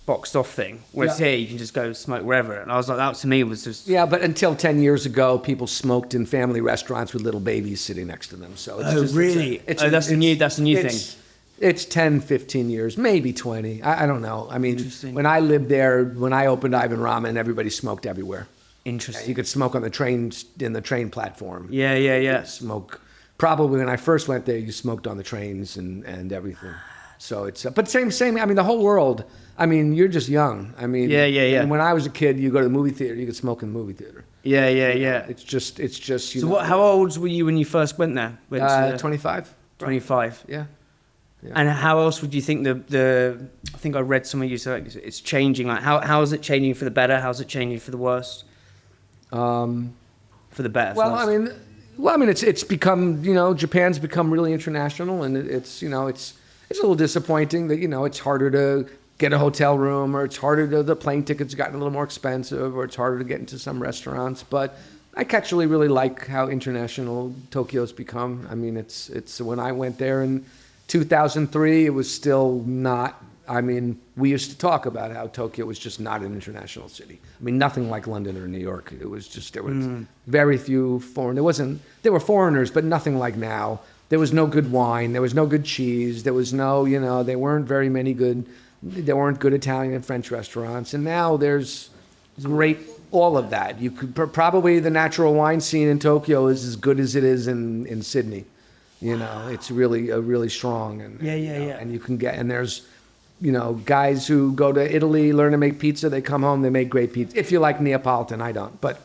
boxed off thing. Whereas here, you can just go smoke wherever. And I was like, that to me was just... Yeah, but until 10 years ago, people smoked in family restaurants with little babies sitting next to them. So it's really? That's a new thing. It's 10, 15 years, maybe 20. I don't know. When I lived there, when I opened Ivan Ramen, everybody smoked everywhere. Interesting. You could smoke on the trains, in the train platform. Yeah. You could smoke. Probably when I first went there, you smoked on the trains and everything. So it's, but same. The whole world. You're just young. Yeah. And when I was a kid, you go to the movie theater, you could smoke in the movie theater. Yeah. It's just. So how old were you when you first went there? 25. 25. Yeah. And how else would you think I think I read some of you say it's changing. How is it changing for the better? How's it changing for the worse? For the better. It's become, Japan's become really international, and it's a little disappointing that, it's harder to get a hotel room, or it's harder the plane tickets gotten a little more expensive, or it's harder to get into some restaurants. But I actually really like how international Tokyo's become. It's when I went there in 2003, it was still not, I mean, we used to talk about how Tokyo was just not an international city. I mean, nothing like London or New York. It was just, there was very few there were foreigners, but nothing like now. There was no good wine. There was no good cheese. There was no, there weren't there weren't good Italian and French restaurants. And now there's great, all of that. You could probably, the natural wine scene in Tokyo is as good as it is in Sydney. It's really strong. And and you can get, and there's, guys who go to Italy, learn to make pizza, they come home, they make great pizza. If you like Neapolitan, I don't, but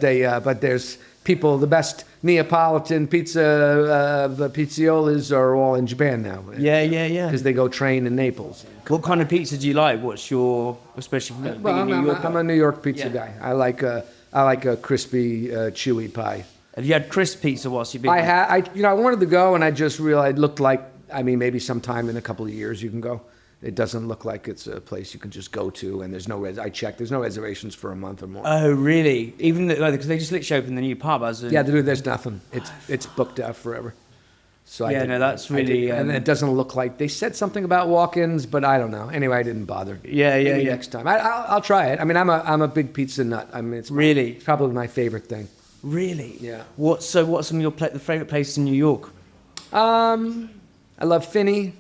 there's people, the best Neapolitan pizza, the pizziolas are all in Japan now. Yeah. Because they go train in Naples. What kind of pizza do you like? What's your, especially from being in New York? I'm a New York pizza guy. I like a crispy, chewy pie. Have you had crisp pizza whilst you've been? I wanted to go, and I just realized it looked like, maybe sometime in a couple of years you can go. It doesn't look like it's a place you can just go to, and there's no reservations for a month or more. Oh, really? Even because they just literally opened the new pub there's nothing. It's booked out forever. So that's really. And it doesn't look like they said something about walk-ins, but I don't know. Anyway, I didn't bother. Maybe next time. I'll try it. I mean, I'm a big pizza nut. I mean, it's probably my favorite thing. Really? Yeah. What's some of your favorite places in New York? I love Finney.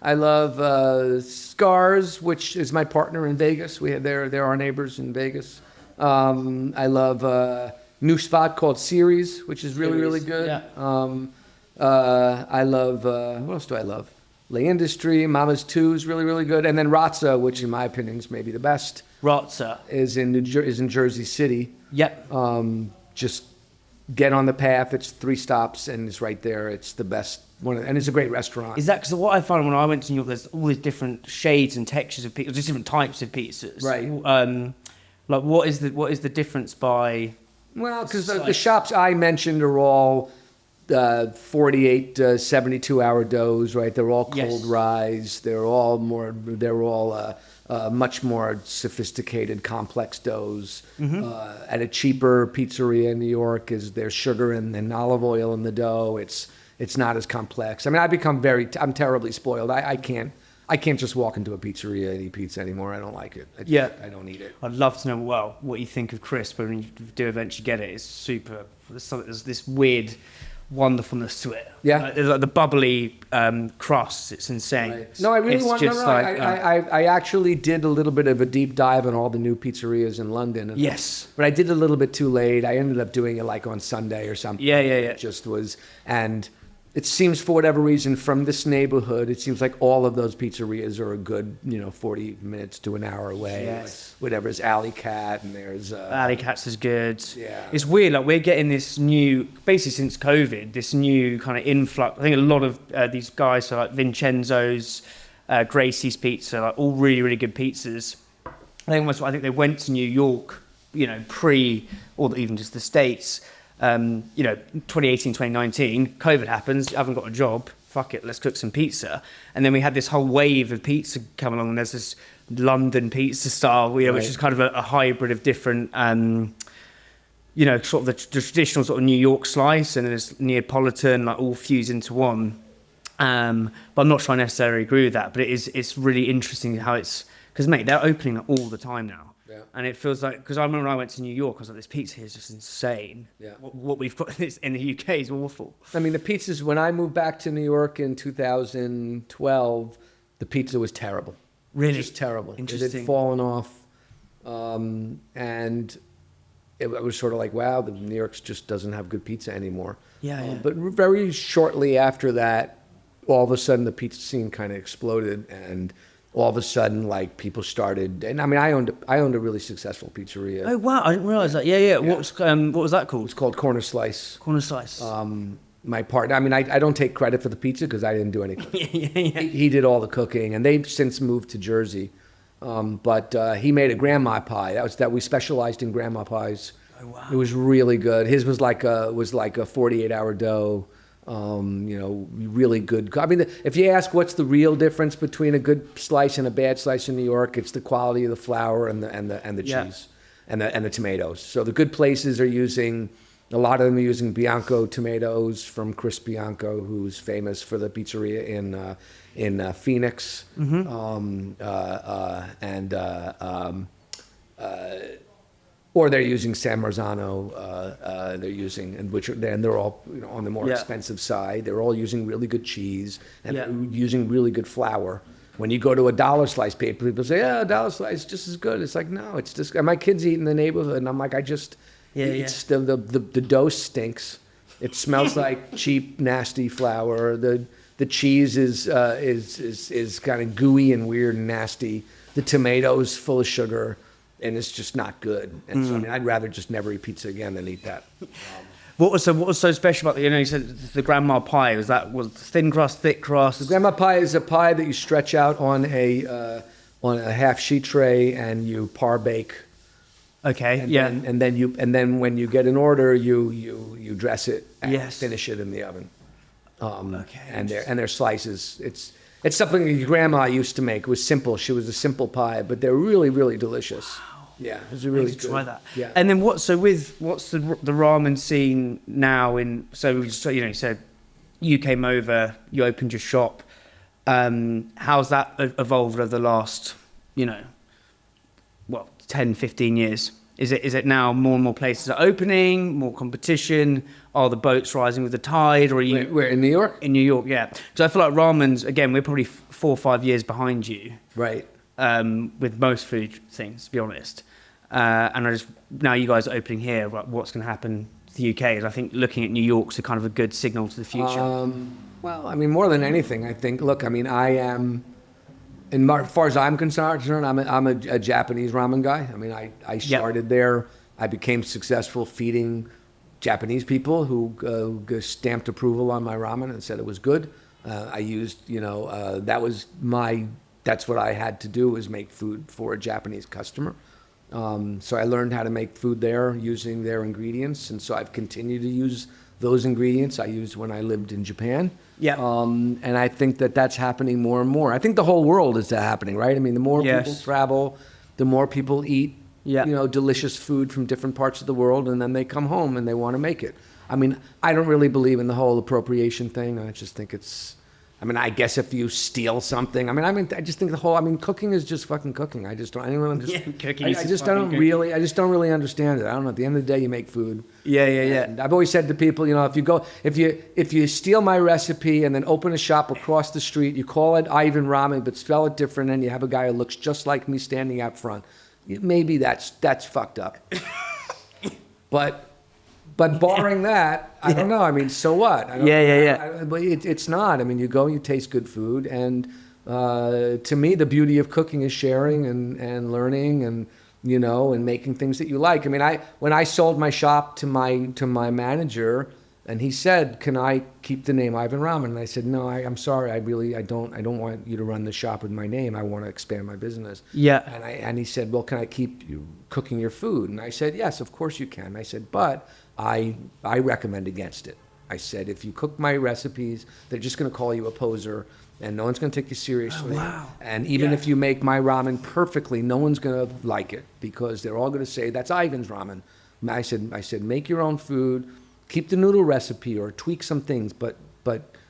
I love Scars, which is my partner in Vegas. They're our neighbors in Vegas. I love new spot called Series, which is really good. Yeah. I love what else do I love? La Industrie, Mama's 2 is really good, and then Razza, which in my opinion is maybe the best. Razza is in Jersey City. Yep. Just get on the path. It's 3 stops and it's right there. It's the best one, and it's a great restaurant. Is that because what I found when I went to New York, there's all these different shades and textures of pizzas, just different types of pizzas. Right. Like what is the difference by? Well, because the shops I mentioned are all 48 to 72 hour doughs, right? They're all cold rise. They're all much more sophisticated, complex doughs. At a cheaper pizzeria in New York, there's sugar and olive oil in the dough. It's not as complex. I mean, I'm terribly spoiled. I can't just walk into a pizzeria and eat pizza anymore. I don't like it. I don't eat it. I'd love to know, what you think of crisp when you do eventually get it. It's super. There's this weird wonderfulness to it. Yeah. There's like the bubbly crust. It's insane. Right. No, I really want to. I actually did a little bit of a deep dive on all the new pizzerias in London. Yes. But I did it a little bit too late. I ended up doing it like on Sunday or something. Yeah. It just was, and it seems for whatever reason from this neighborhood, it seems like all of those pizzerias are a good, 40 minutes to an hour away. Yes. Like whatever's Alley Cat, and there's Alley Cat's is good. Yeah. It's weird. Like we're getting this new, basically since COVID, this new kind of influx. I think a lot of these guys, so like Vincenzo's, Gracie's Pizza, like all really good pizzas. I think they went to New York, or even just the States. 2018, 2019, COVID happens, you haven't got a job, fuck it, let's cook some pizza. And then we had this whole wave of pizza come along, and there's this London pizza style, which is kind of a hybrid of different, sort of the traditional sort of New York slice, and there's Neapolitan, like all fused into one. But I'm not sure I necessarily agree with that, but it's really interesting how because mate, they're opening all the time now. Yeah. And it feels like, because I remember when I went to New York, I was like, this pizza here is just insane. Yeah. What we've got in the UK is awful. I mean, the pizzas, when I moved back to New York in 2012, the pizza was terrible. Really? Just terrible. Interesting. It had fallen off. And it was sort of like, wow, New York just doesn't have good pizza anymore. Yeah. But very shortly after that, all of a sudden the pizza scene kind of exploded, and all of a sudden, like, people started, and I mean, I owned a really successful pizzeria. Oh wow, I didn't realize that. Yeah. What was that called? It's called Corner Slice. Corner Slice. My partner, I mean, I don't take credit for the pizza because I didn't do any cooking. Yeah. He did all the cooking, and they've since moved to Jersey. But he made a grandma pie. We specialized in grandma pies. Oh wow. It was really good. His was like a 48-hour dough. Really good. I mean, if you ask what's the real difference between a good slice and a bad slice in New York, it's the quality of the flour and the cheese and the tomatoes. So the good places are using A lot of them are using Bianco tomatoes from Chris Bianco, who's famous for the pizzeria in Phoenix. Or they're using San Marzano. They're using, and they're all on the more expensive side. They're all using really good cheese and they're using really good flour. When you go to a dollar slice, people say, "Yeah, a dollar slice is just as good." It's like, no, it's just. And my kids eat in the neighborhood, and I'm like, it's the dough stinks. It smells like cheap, nasty flour. The cheese is kind of gooey and weird and nasty. The tomatoes full of sugar. And it's just not good. And so, I mean, I'd rather just never eat pizza again than eat that. What was so special about you said the grandma pie? Was thin crust, thick crust? The grandma pie is a pie that you stretch out on a half sheet tray and you par bake. Okay. And then when you get an order, you dress it and finish it in the oven. And they're slices. It's something your grandma used to make. It was simple. She was a simple pie, but they're really, really delicious. Wow. Yeah, it was really good. Try that. Yeah. And then what's the ramen scene now? You said you came over, you opened your shop. How's that evolved over the last, 10, 15 years? Is it now more and more places are opening, more competition? Are the boats rising with the tide? Or are you... Where, in New York? In New York, yeah. Because I feel like ramen's, again, we're probably 4 or 5 years behind you. Right. With most food things, to be honest. And now you guys are opening here, what's going to happen to the UK? And I think looking at New York's a kind of a good signal to the future. Well, I mean, more than anything, I think, look, I mean, I am... as far as I'm concerned, I'm a Japanese ramen guy. I mean, I started there. I became successful feeding Japanese people who stamped approval on my ramen and said it was good. I used, that's what I had to do, was make food for a Japanese customer. So I learned how to make food there using their ingredients. And so I've continued to use those ingredients I used when I lived in Japan. Yeah. And I think that's happening more and more. I think the whole world is happening, right? I mean, the more people travel, the more people eat, delicious food from different parts of the world, and then they come home and they want to make it. I mean, I don't really believe in the whole appropriation thing. I just think I guess if you steal something, I just think cooking is just fucking cooking. I just don't really understand it. I don't know. At the end of the day, you make food. Yeah. And I've always said to people, if you steal my recipe and then open a shop across the street, you call it Ivan Ramen, but spell it different, and you have a guy who looks just like me standing out front, maybe that's fucked up. But barring that, I don't know. I mean, so what? But it's not. I mean, you go, you taste good food, and to me, the beauty of cooking is sharing and learning and and making things that you like. I mean, when I sold my shop to my manager, and he said, "Can I keep the name Ivan Ramen?" And I said, "No, I'm sorry. I don't want you to run the shop with my name. I want to expand my business." Yeah. And he said, "Well, can I keep you cooking your food?" And I said, "Yes, of course you can." I said, "But I recommend against it." I said, "If you cook my recipes, they're just going to call you a poser, and no one's going to take you seriously. Oh, wow. And even if you make my ramen perfectly, no one's going to like it, because they're all going to say, that's Ivan's ramen." And I said, "Make your own food, keep the noodle recipe or tweak some things, but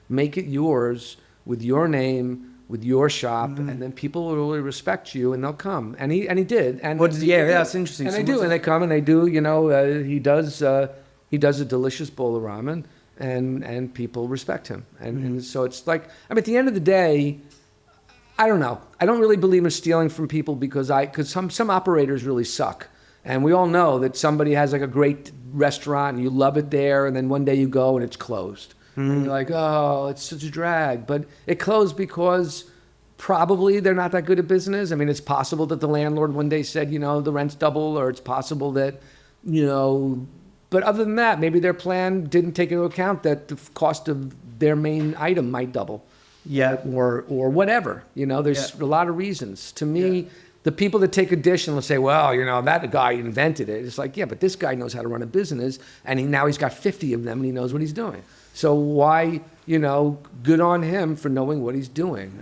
make it yours with your name, with your shop, and then people will really respect you, and they'll come." And he did. And that's interesting. And they do, and they come and they do. He does a delicious bowl of ramen, and people respect him. And so it's like, at the end of the day, I don't know. I don't really believe in stealing from people, because some operators really suck. And we all know that somebody has like a great restaurant and you love it there, and then one day you go and it's closed. And you're like, oh, it's such a drag. But it closed because probably they're not that good at business. I mean, it's possible that the landlord one day said, the rent's double, or it's possible that, but other than that, maybe their plan didn't take into account that the cost of their main item might double. Yeah. Or whatever. There's a lot of reasons. To me, the people that take a dish and will say, well, that guy invented it. It's like, yeah, but this guy knows how to run a business, and now he's got 50 of them, and he knows what he's doing. So why, good on him for knowing what he's doing.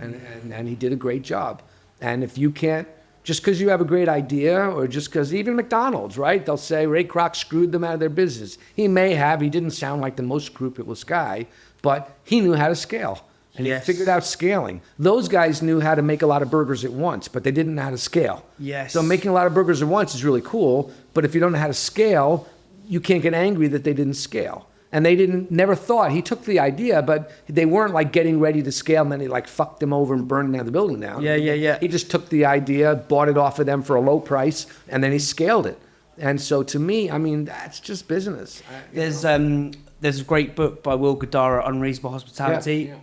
And he did a great job. And if you can't just because you have a great idea, or just because even McDonald's, right? They'll say Ray Kroc screwed them out of their business. He may have. He didn't sound like the most scrupulous guy, but he knew how to scale. And he figured out scaling. Those guys knew how to make a lot of burgers at once, but they didn't know how to scale. Yes. So making a lot of burgers at once is really cool, but if you don't know how to scale, you can't get angry that they didn't scale. And they never thought, he took the idea, but they weren't like getting ready to scale, and then he like fucked them over and burned the building down. Yeah. He just took the idea, bought it off of them for a low price, and then he scaled it. And so to me, I mean, that's just business. There's a great book by Will Guidara, Unreasonable Hospitality.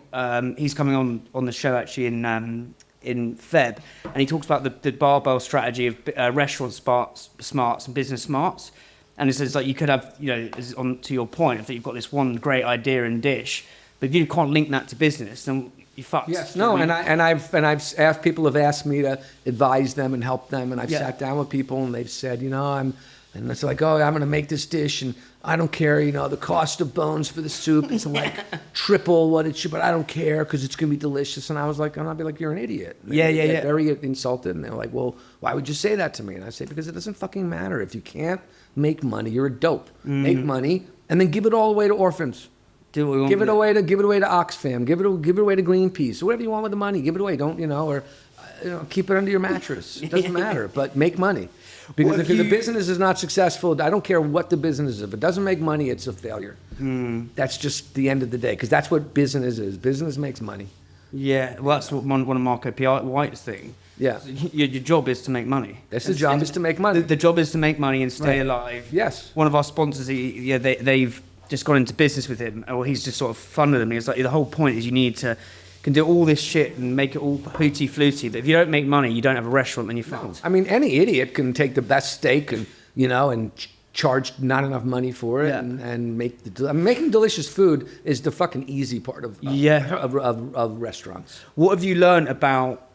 He's coming on the show actually in Feb, and he talks about the barbell strategy of restaurant smarts and business smarts. And it says like you could have, on to your point, if you've got this one great idea and dish, but if you can't link that to business, then you fucked. Yes, no, and I've asked, people have asked me to advise them and help them, and I've sat down with people and they've said, and it's like, oh, I'm going to make this dish, and I don't care, the cost of bones for the soup is like triple what it should, but I don't care because it's going to be delicious. And I was like, and I'll be like, you're an idiot. And they get very insulted, and they're like, well, why would you say that to me? And I say, because it doesn't fucking matter. If you can't make money, you're a dope. Make money, and then give it all away to orphans. Give it away to Oxfam. Give it away to Greenpeace. Whatever you want with the money, give it away. Don't keep it under your mattress. It doesn't matter, but make money. Because if the business is not successful, I don't care what the business is. If it doesn't make money, it's a failure. That's just the end of the day, because that's what business is. Business makes money. Yeah, well, that's what one of Marco P. White's thing. Yeah. Your job is to make money. The job is to make money. The job is to make money and stay alive. Yes. One of our sponsors, they've just gone into business with him, or he's just sort of funded them. It's like the whole point is you can do all this shit and make it all hooty fluty, but if you don't make money, you don't have a restaurant, then you're fucked. I mean, any idiot can take the best steak and charge not enough money for it, and making delicious food is the fucking easy part of restaurants. What have you learned about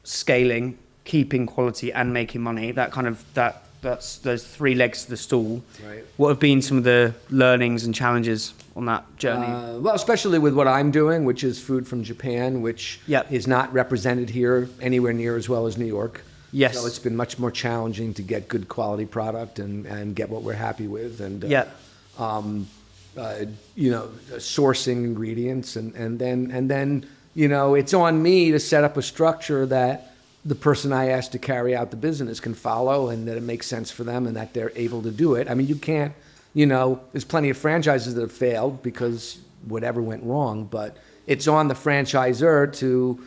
scaling, keeping quality, and making money? That's those three legs to the stool. Right. What have been some of the learnings and challenges on that journey? Well, especially with what I'm doing, which is food from Japan, which is not represented here anywhere near as well as New York. Yes. So it's been much more challenging to get good quality product and get what we're happy with. And sourcing ingredients, and then it's on me to set up a structure that the person I ask to carry out the business can follow, and that it makes sense for them, and that they're able to do it. I mean, you can't, there's plenty of franchises that have failed because whatever went wrong, but it's on the franchisor to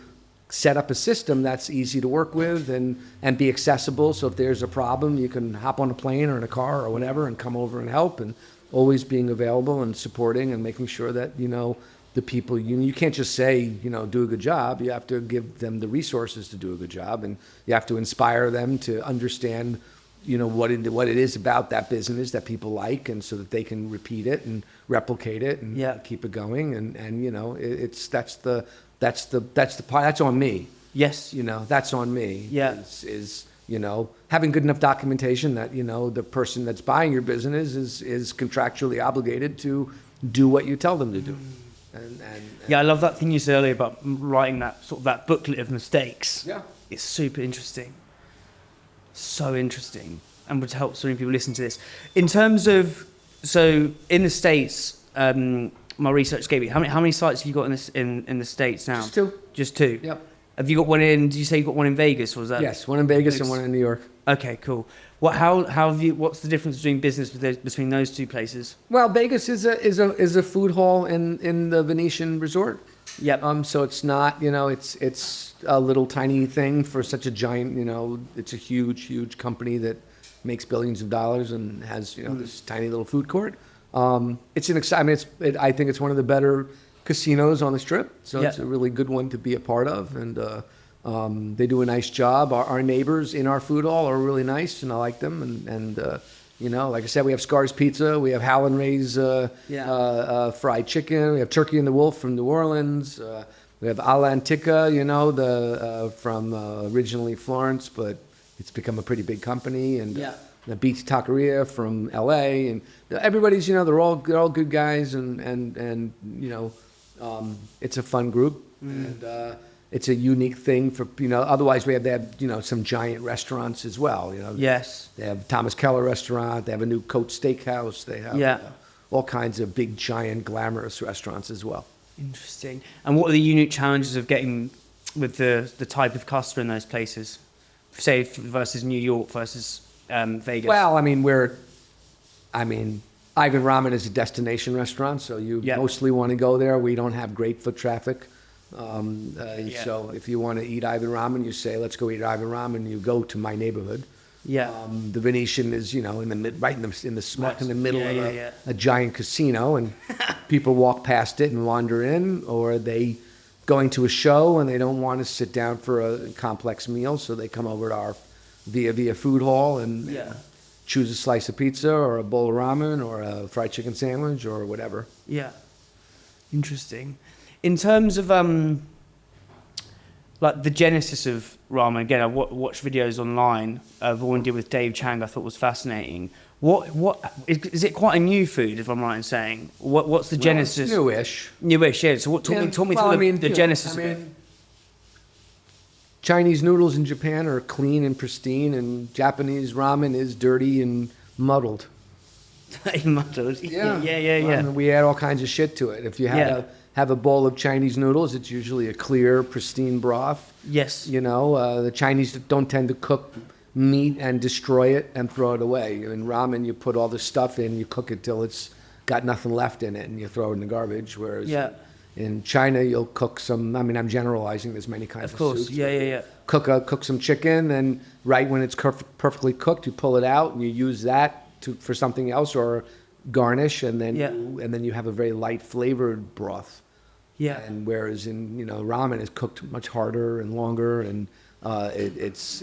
set up a system that's easy to work with and be accessible. So if there's a problem, you can hop on a plane or in a car or whatever and come over and help, and always being available and supporting and making sure that, the people, you can't just say, do a good job. You have to give them the resources to do a good job, and you have to inspire them to understand, what it is about that business that people like, and so that they can repeat it and replicate it and keep it going. And that's the part that's on me. Yes. That's on me. Yeah. Is having good enough documentation that, the person that's buying your business is contractually obligated to do what you tell them to do. And I love that thing you said earlier about writing that booklet of mistakes. Yeah. It's super interesting. So interesting. And would help so many people listen to this. In terms of, so in the States, my research gave me, how many sites have you got in the States now? Just two? Yep. Have you got one did you say you got one in Vegas, or was that? Yes, one in Vegas and one in New York. Okay, cool. What's the difference between between those two places? Well, Vegas is a food hall in the Venetian resort. Yep. So it's not, it's a little tiny thing for such a giant, it's a huge company that makes billions of dollars and has, this tiny little food court. It's an exciting, I think it's one of the better casinos on the Strip. So it's a really good one to be a part of. And they do a nice job. Our neighbors in our food hall are really nice, and I like them. And like I said, we have Scar's Pizza, we have Hal and Ray's fried chicken, we have Turkey and the Wolf from New Orleans, we have Alla Antica, from originally Florence, but it's become a pretty big company, and the Beats Taqueria from L.A. and everybody's, they're all good guys, and it's a fun group, and it's a unique thing for, otherwise they have, some giant restaurants as well, Yes. They have Thomas Keller restaurant, they have a new Coat Steakhouse, they have all kinds of big, giant, glamorous restaurants as well. Interesting. And what are the unique challenges of getting with the type of customer in those places, say versus New York versus Vegas? Well, Ivan Ramen is a destination restaurant, so you mostly want to go there. We don't have great foot traffic. So if you want to eat Ivan Ramen, you say, let's go eat Ivan Ramen, you go to my neighborhood. Yeah. The Venetian is, right in the smack in the middle of a giant casino, and people walk past it and wander in, or they going to a show and they don't want to sit down for a complex meal, so they come over to our via food hall and choose a slice of pizza or a bowl of ramen or a fried chicken sandwich or whatever. Yeah. Interesting. In terms of like the genesis of ramen, again, I watched videos online of one did with Dave Chang. I thought was fascinating. What is it? Quite a new food, if I'm right in saying. What's the genesis? It's newish. Yeah. So talk me through the genesis of it. Chinese noodles in Japan are clean and pristine, and Japanese ramen is dirty and muddled. Muddled. Yeah. We add all kinds of shit to it. If you have a bowl of Chinese noodles, it's usually a clear, pristine broth. Yes. The Chinese don't tend to cook meat and destroy it and throw it away. In ramen, you put all the stuff in, you cook it till it's got nothing left in it, and you throw it in the garbage. Whereas in China, you'll cook some. I'm generalizing. There's many kinds of course. soups. Yeah. Cook some chicken, and right when it's perfectly cooked, you pull it out and you use that for something else or garnish, and then you have a very light flavored broth. Yeah. And whereas in ramen is cooked much harder and longer, and it's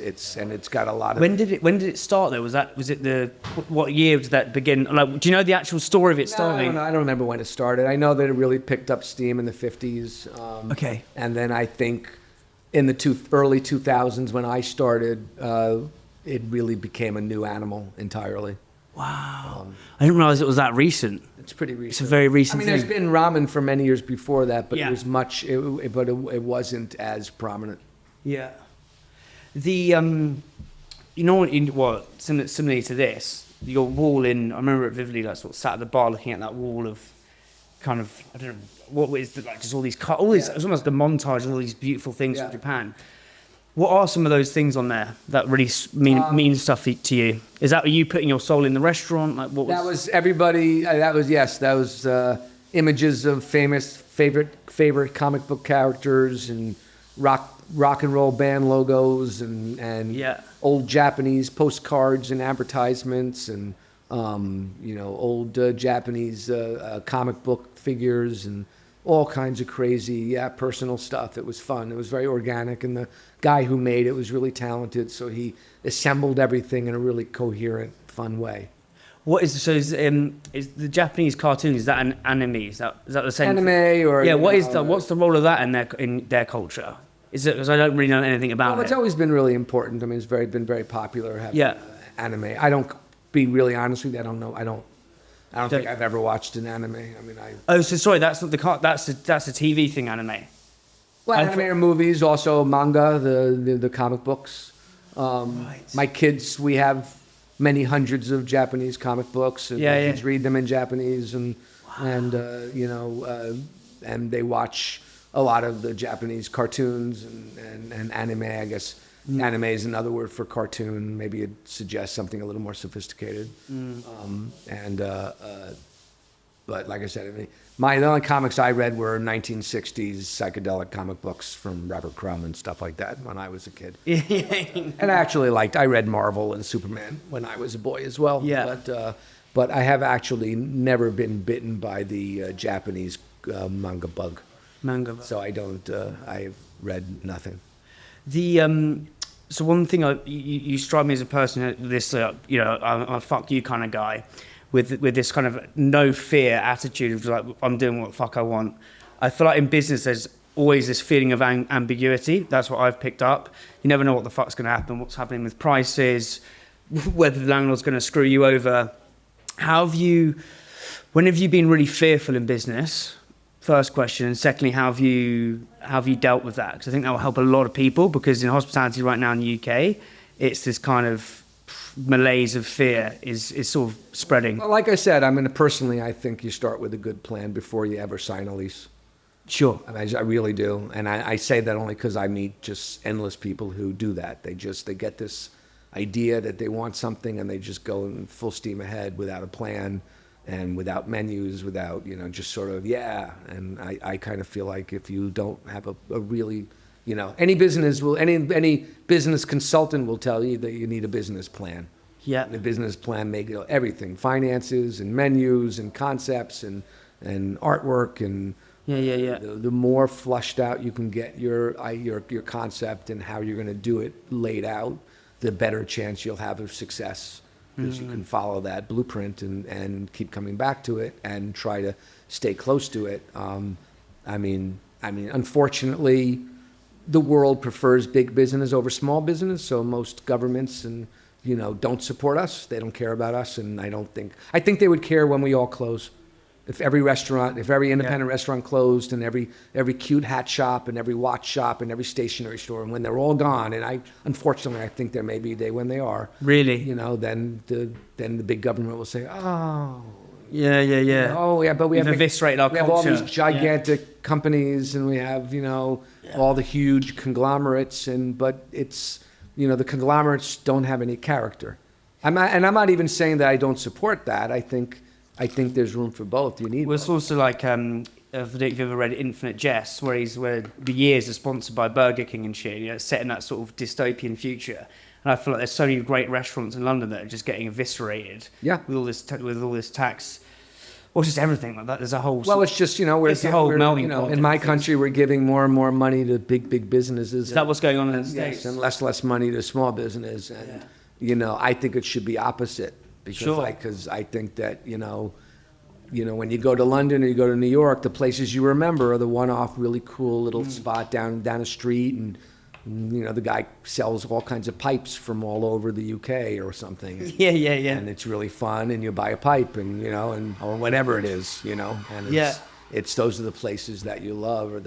got a lot of. When did it start though? Was it what year did that begin? Like, do you know the actual story of it starting? I don't remember when it started. I know that it really picked up steam in the 50s. Okay. And then I think in the early 2000s when I started, it really became a new animal entirely. Wow. I didn't realize it was that recent. It's pretty recent. It's a very recent thing. There's been ramen for many years before that, but it was but it wasn't as prominent. Yeah. The similarly to this, your wall I remember it vividly, like sort of sat at the bar looking at that wall of kind of, I don't know, what is the, like just all these, it's almost a montage of all these beautiful things from Japan. What are some of those things on there that really mean stuff to you? Is that you putting your soul in the restaurant? Like what was... That was everybody. That was images of favorite comic book characters and rock and roll band logos and old Japanese postcards and advertisements and old Japanese comic book figures and all kinds of crazy personal stuff. It was fun. It was very organic, and the guy who made it was really talented, so he assembled everything in a really coherent, fun way. What is is the Japanese cartoon? Is that an anime? Is that the same? Anime or what's the role of that in their culture? Is it because I don't really know anything about it? It's always been really important. I mean, it's been very popular having anime. I don't, be really honest with you, I don't know. I don't think I've ever watched an anime. I mean, that's not that's a TV thing, anime. Well, anime are movies, also manga, the comic books. Right. My kids, we have many hundreds of Japanese comic books, and my kids read them in Japanese, and they watch a lot of the Japanese cartoons and anime. I guess anime is another word for cartoon. Maybe it suggests something a little more sophisticated. But like I said, the only comics I read were 1960s psychedelic comic books from Robert Crumb and stuff like that when I was a kid. And I read Marvel and Superman when I was a boy as well. Yeah. But I have actually never been bitten by the Japanese manga bug. So I don't. I've read nothing. So one thing you strike me as a person, this I'm a fuck you kind of guy, with this kind of no fear attitude of like I'm doing what the fuck I want. I feel like in business there's always this feeling of ambiguity. That's what I've picked up. You never know what the fuck's going to happen, what's happening with prices, whether the landlord's going to screw you over. When have you been really fearful in business? first question, and secondly, how have you dealt with that? Because I think that will help a lot of people, because in hospitality right now in the UK, it's this kind of malaise of fear is sort of spreading. Well, like I said, personally, I think you start with a good plan before you ever sign a lease. Sure. I really do. And I say that only because I meet just endless people who do that. They get this idea that they want something, and they just go in full steam ahead without a plan and without menus, without, just sort of, yeah. And I kind of feel like if you don't have a really, any business consultant will tell you that you need a business plan. Yeah. And the business plan make everything, finances and menus and concepts and artwork and The more flushed out you can get your concept and how you're going to do it laid out, the better chance you'll have of success. Because you can follow that blueprint and keep coming back to it and try to stay close to it. Unfortunately, the world prefers big business over small business. So most governments don't support us. They don't care about us, and I think they would care when we all close. If every independent restaurant closed, and every cute hat shop and every watch shop and every stationery store, and when they're all gone, and unfortunately I think there may be a day when they are. Really? Then the big government will say, oh. Yeah. Oh yeah, but we've eviscerated our culture. We have all these gigantic companies, and we have all the huge conglomerates, but it's the conglomerates don't have any character. I'm not even saying that I don't support that. I think there's room for both. You need. Well, it's also like I don't know if you've ever read Infinite Jest, where the years are sponsored by Burger King and shit. Set in that sort of dystopian future. And I feel like there's so many great restaurants in London that are just getting eviscerated. Yeah. With all this tax. Well, just everything like that. There's a whole. Well, it's just it's a whole melting pot. In my country, we're giving more and more money to big businesses. Is that what's going on in the States? Yes, and less money to small business, and I think it should be opposite. Because I think that when you go to London or you go to New York, the places you remember are the one-off, really cool little spot down a street, and the guy sells all kinds of pipes from all over the UK or something. Yeah. And it's really fun, and you buy a pipe, and or whatever it is, and it's those are the places that you love, or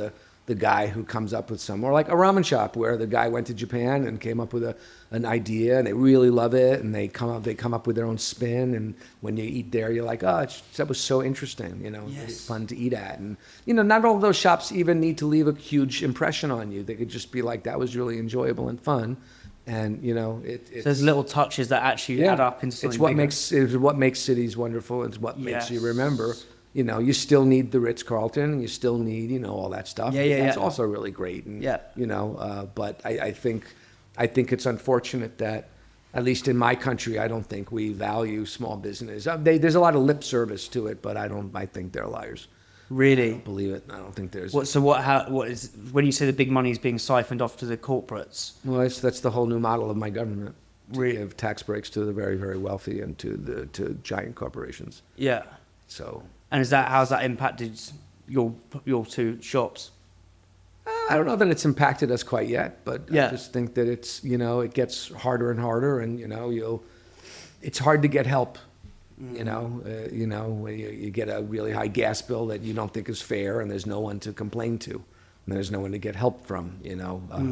the guy who comes up with or like a ramen shop where the guy went to Japan and came up with an idea, and they really love it, and they come up with their own spin, and when you eat there, you're like, oh, that was so interesting, It's fun to eat at, and not all of those shops even need to leave a huge impression on you. They could just be like, that was really enjoyable and fun, and it's there's little touches that actually add up into something it's what makes cities wonderful. It's what makes you remember. You still need the Ritz-Carlton, and you still need, all that stuff. That's also really great. And, but I think it's unfortunate that, at least in my country, I don't think we value small business. There's a lot of lip service to it, but I think they're liars. Really? I don't believe it. I don't think there's. What is when you say the big money is being siphoned off to the corporates? Well, that's the whole new model of my government. To give tax breaks to the very, very wealthy and to giant corporations. Yeah. So. And how's that impacted your two shops? I don't know that it's impacted us quite yet, but I just think that it's it gets harder and harder, and it's hard to get help. When you get a really high gas bill that you don't think is fair, and there's no one to complain to, and there's no one to get help from.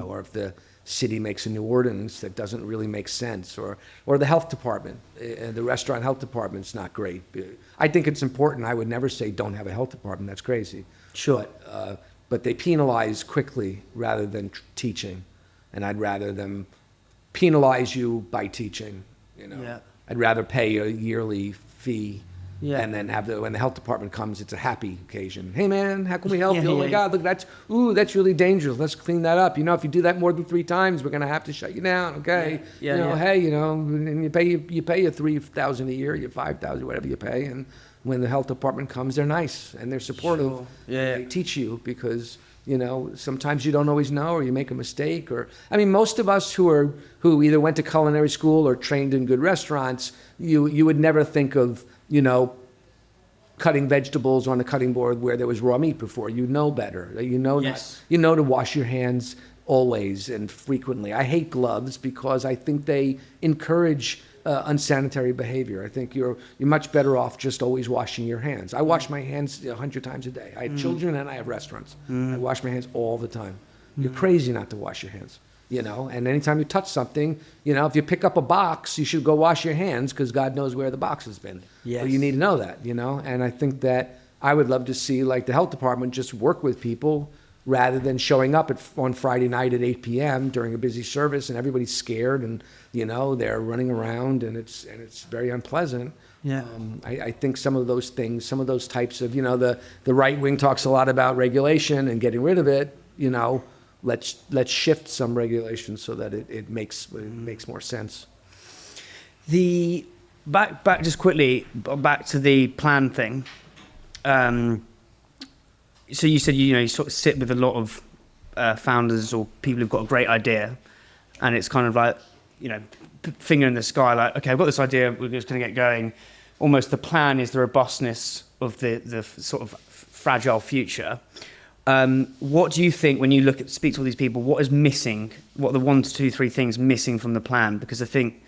Or if the city makes a new ordinance that doesn't really make sense, or the health department, the restaurant health department's not great. I think it's important. I would never say don't have a health department. That's crazy. Sure. But they penalize quickly rather than teaching, and I'd rather them penalize you by teaching. I'd rather pay a yearly fee. Yeah. And then when the health department comes, it's a happy occasion. Hey man, how can we help you? Oh my God, look, that's really dangerous. Let's clean that up. If you do that more than 3 times, we're gonna have to shut you down. Okay. Hey, and you pay you $3,000 a year, you $5,000, whatever you pay, and when the health department comes, they're nice and they're supportive. Sure. Yeah. They teach you because sometimes you don't always know, or you make a mistake, most of us who either went to culinary school or trained in good restaurants, you would never think of cutting vegetables on a cutting board where there was raw meat before. Better. To wash your hands always and frequently. I hate gloves because I think they encourage unsanitary behavior. I think you're much better off just always washing your hands. I wash my hands 100 times a day. I have children and I have restaurants. I wash my hands all the time. You're crazy not to wash your hands, and anytime you touch something, if you pick up a box, you should go wash your hands because God knows where the box has been. Yes. But you need to know that, and I think that I would love to see like the health department just work with people rather than showing up on Friday night at 8 p.m. during a busy service and everybody's scared and, they're running around and it's very unpleasant. Yeah. I think some of those things, some of those types of, the right wing talks a lot about regulation and getting rid of it, let's shift some regulation so that it makes more sense. Back just quickly, back to the plan thing. So you said, you sort of sit with a lot of founders or people who've got a great idea, and it's kind of like, finger in the sky, like, okay, I've got this idea, we're just going to get going. Almost the plan is the robustness of the sort of fragile future. What do you think when you speak to all these people, what is missing? What are the 1 to 2, 3 things missing from the plan? Because I think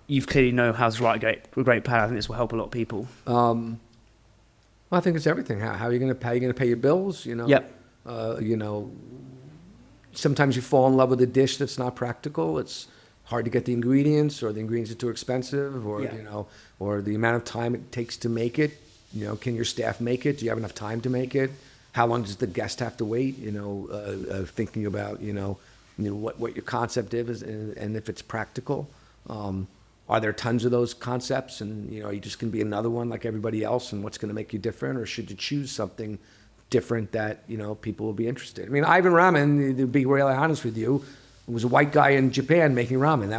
you clearly know how to write a great plan. I think this will help a lot of people. Well, I think it's everything. How are you going to pay your bills? Yep. Sometimes you fall in love with a dish that's not practical. It's hard to get the ingredients, or the ingredients are too expensive, or or the amount of time it takes to make it. Can your staff make it? Do you have enough time to make it? How long does the guest have to wait? Thinking about what your concept is and if it's practical. Are there tons of those concepts, and are you just going to be another one like everybody else, and what's going to make you different, or should you choose something different that people will be interested? I mean, Ivan Ramen, to be really honest with you, was a white guy in Japan making ramen.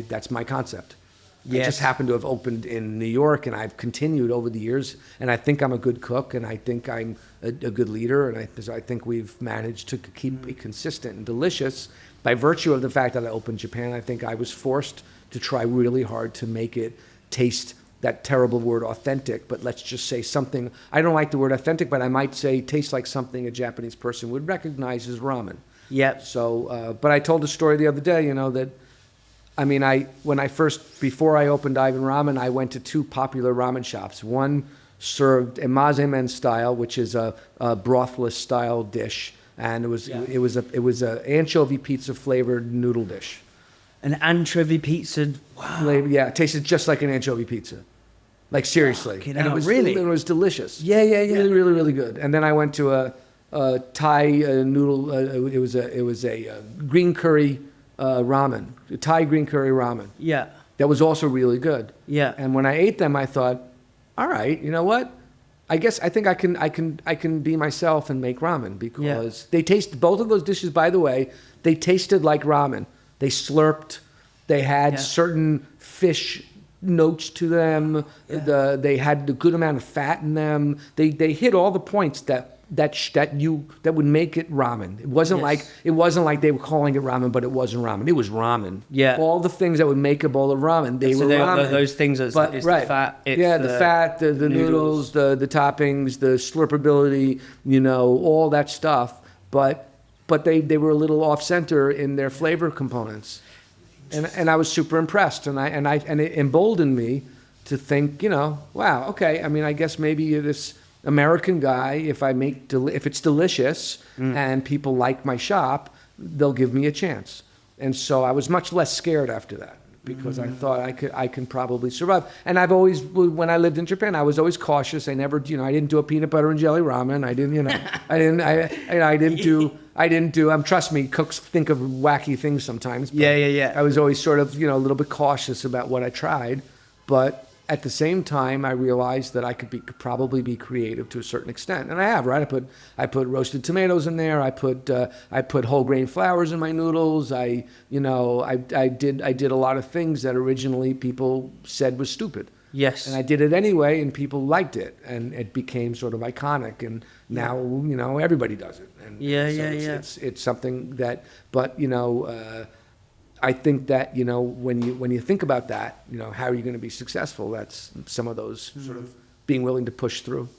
That's my concept. Yes. I just happened to have opened in New York, and I've continued over the years, and I think I'm a good cook, and I think I'm a good leader, and I think we've managed to keep it consistent and delicious. By virtue of the fact that I opened Japan, I think I was forced to try really hard to make it taste, that terrible word, authentic, but let's just say something. I don't like the word authentic, but I might say taste like something a Japanese person would recognize as ramen. Yep. So, but I told a story the other day, that, before I opened Ivan Ramen, I went to 2 popular ramen shops. One served a mazemen style, which is a brothless style dish, and it was a anchovy pizza flavored noodle dish. An anchovy pizza? Wow. Yeah, it tasted just like an anchovy pizza. Like, seriously. And it was delicious. Yeah. Really, really, really good. And then I went to a Thai noodle, it was a green curry ramen, a Thai green curry ramen. Yeah. That was also really good. Yeah. And when I ate them, I thought, all right, you know what? I think I can be myself and make ramen, because they taste, both of those dishes, by the way, they tasted like ramen. They slurped. They had certain fish notes to them. Yeah. They had a good amount of fat in them. They hit all the points that would make it ramen. It wasn't like they were calling it ramen, but it wasn't ramen. It was ramen. Yeah. All the things that would make a bowl of ramen, they were ramen. Those things are the fat. The fat, the noodles, the toppings, the slurpability, all that stuff. But they were a little off center in their flavor components, and I was super impressed, and it emboldened me to think, wow, okay. I mean, I guess maybe this American guy, if it's delicious and people like my shop, they'll give me a chance. And so I was much less scared after that, because I thought I can probably survive. And I've always, when I lived in Japan, I was always cautious. I never, I didn't do a peanut butter and jelly ramen. I didn't do. Trust me, cooks think of wacky things sometimes. Yeah. I was always sort of, a little bit cautious about what I tried, but at the same time, I realized that I could probably be creative to a certain extent, and I have. Right, I put roasted tomatoes in there. I put whole grain flours in my noodles. I did a lot of things that originally people said was stupid. Yes. And I did it anyway, and people liked it, and it became sort of iconic. And now everybody does it. And it's something that, but I think that, when you think about that, how are you going to be successful? That's some of those sort of being willing to push through.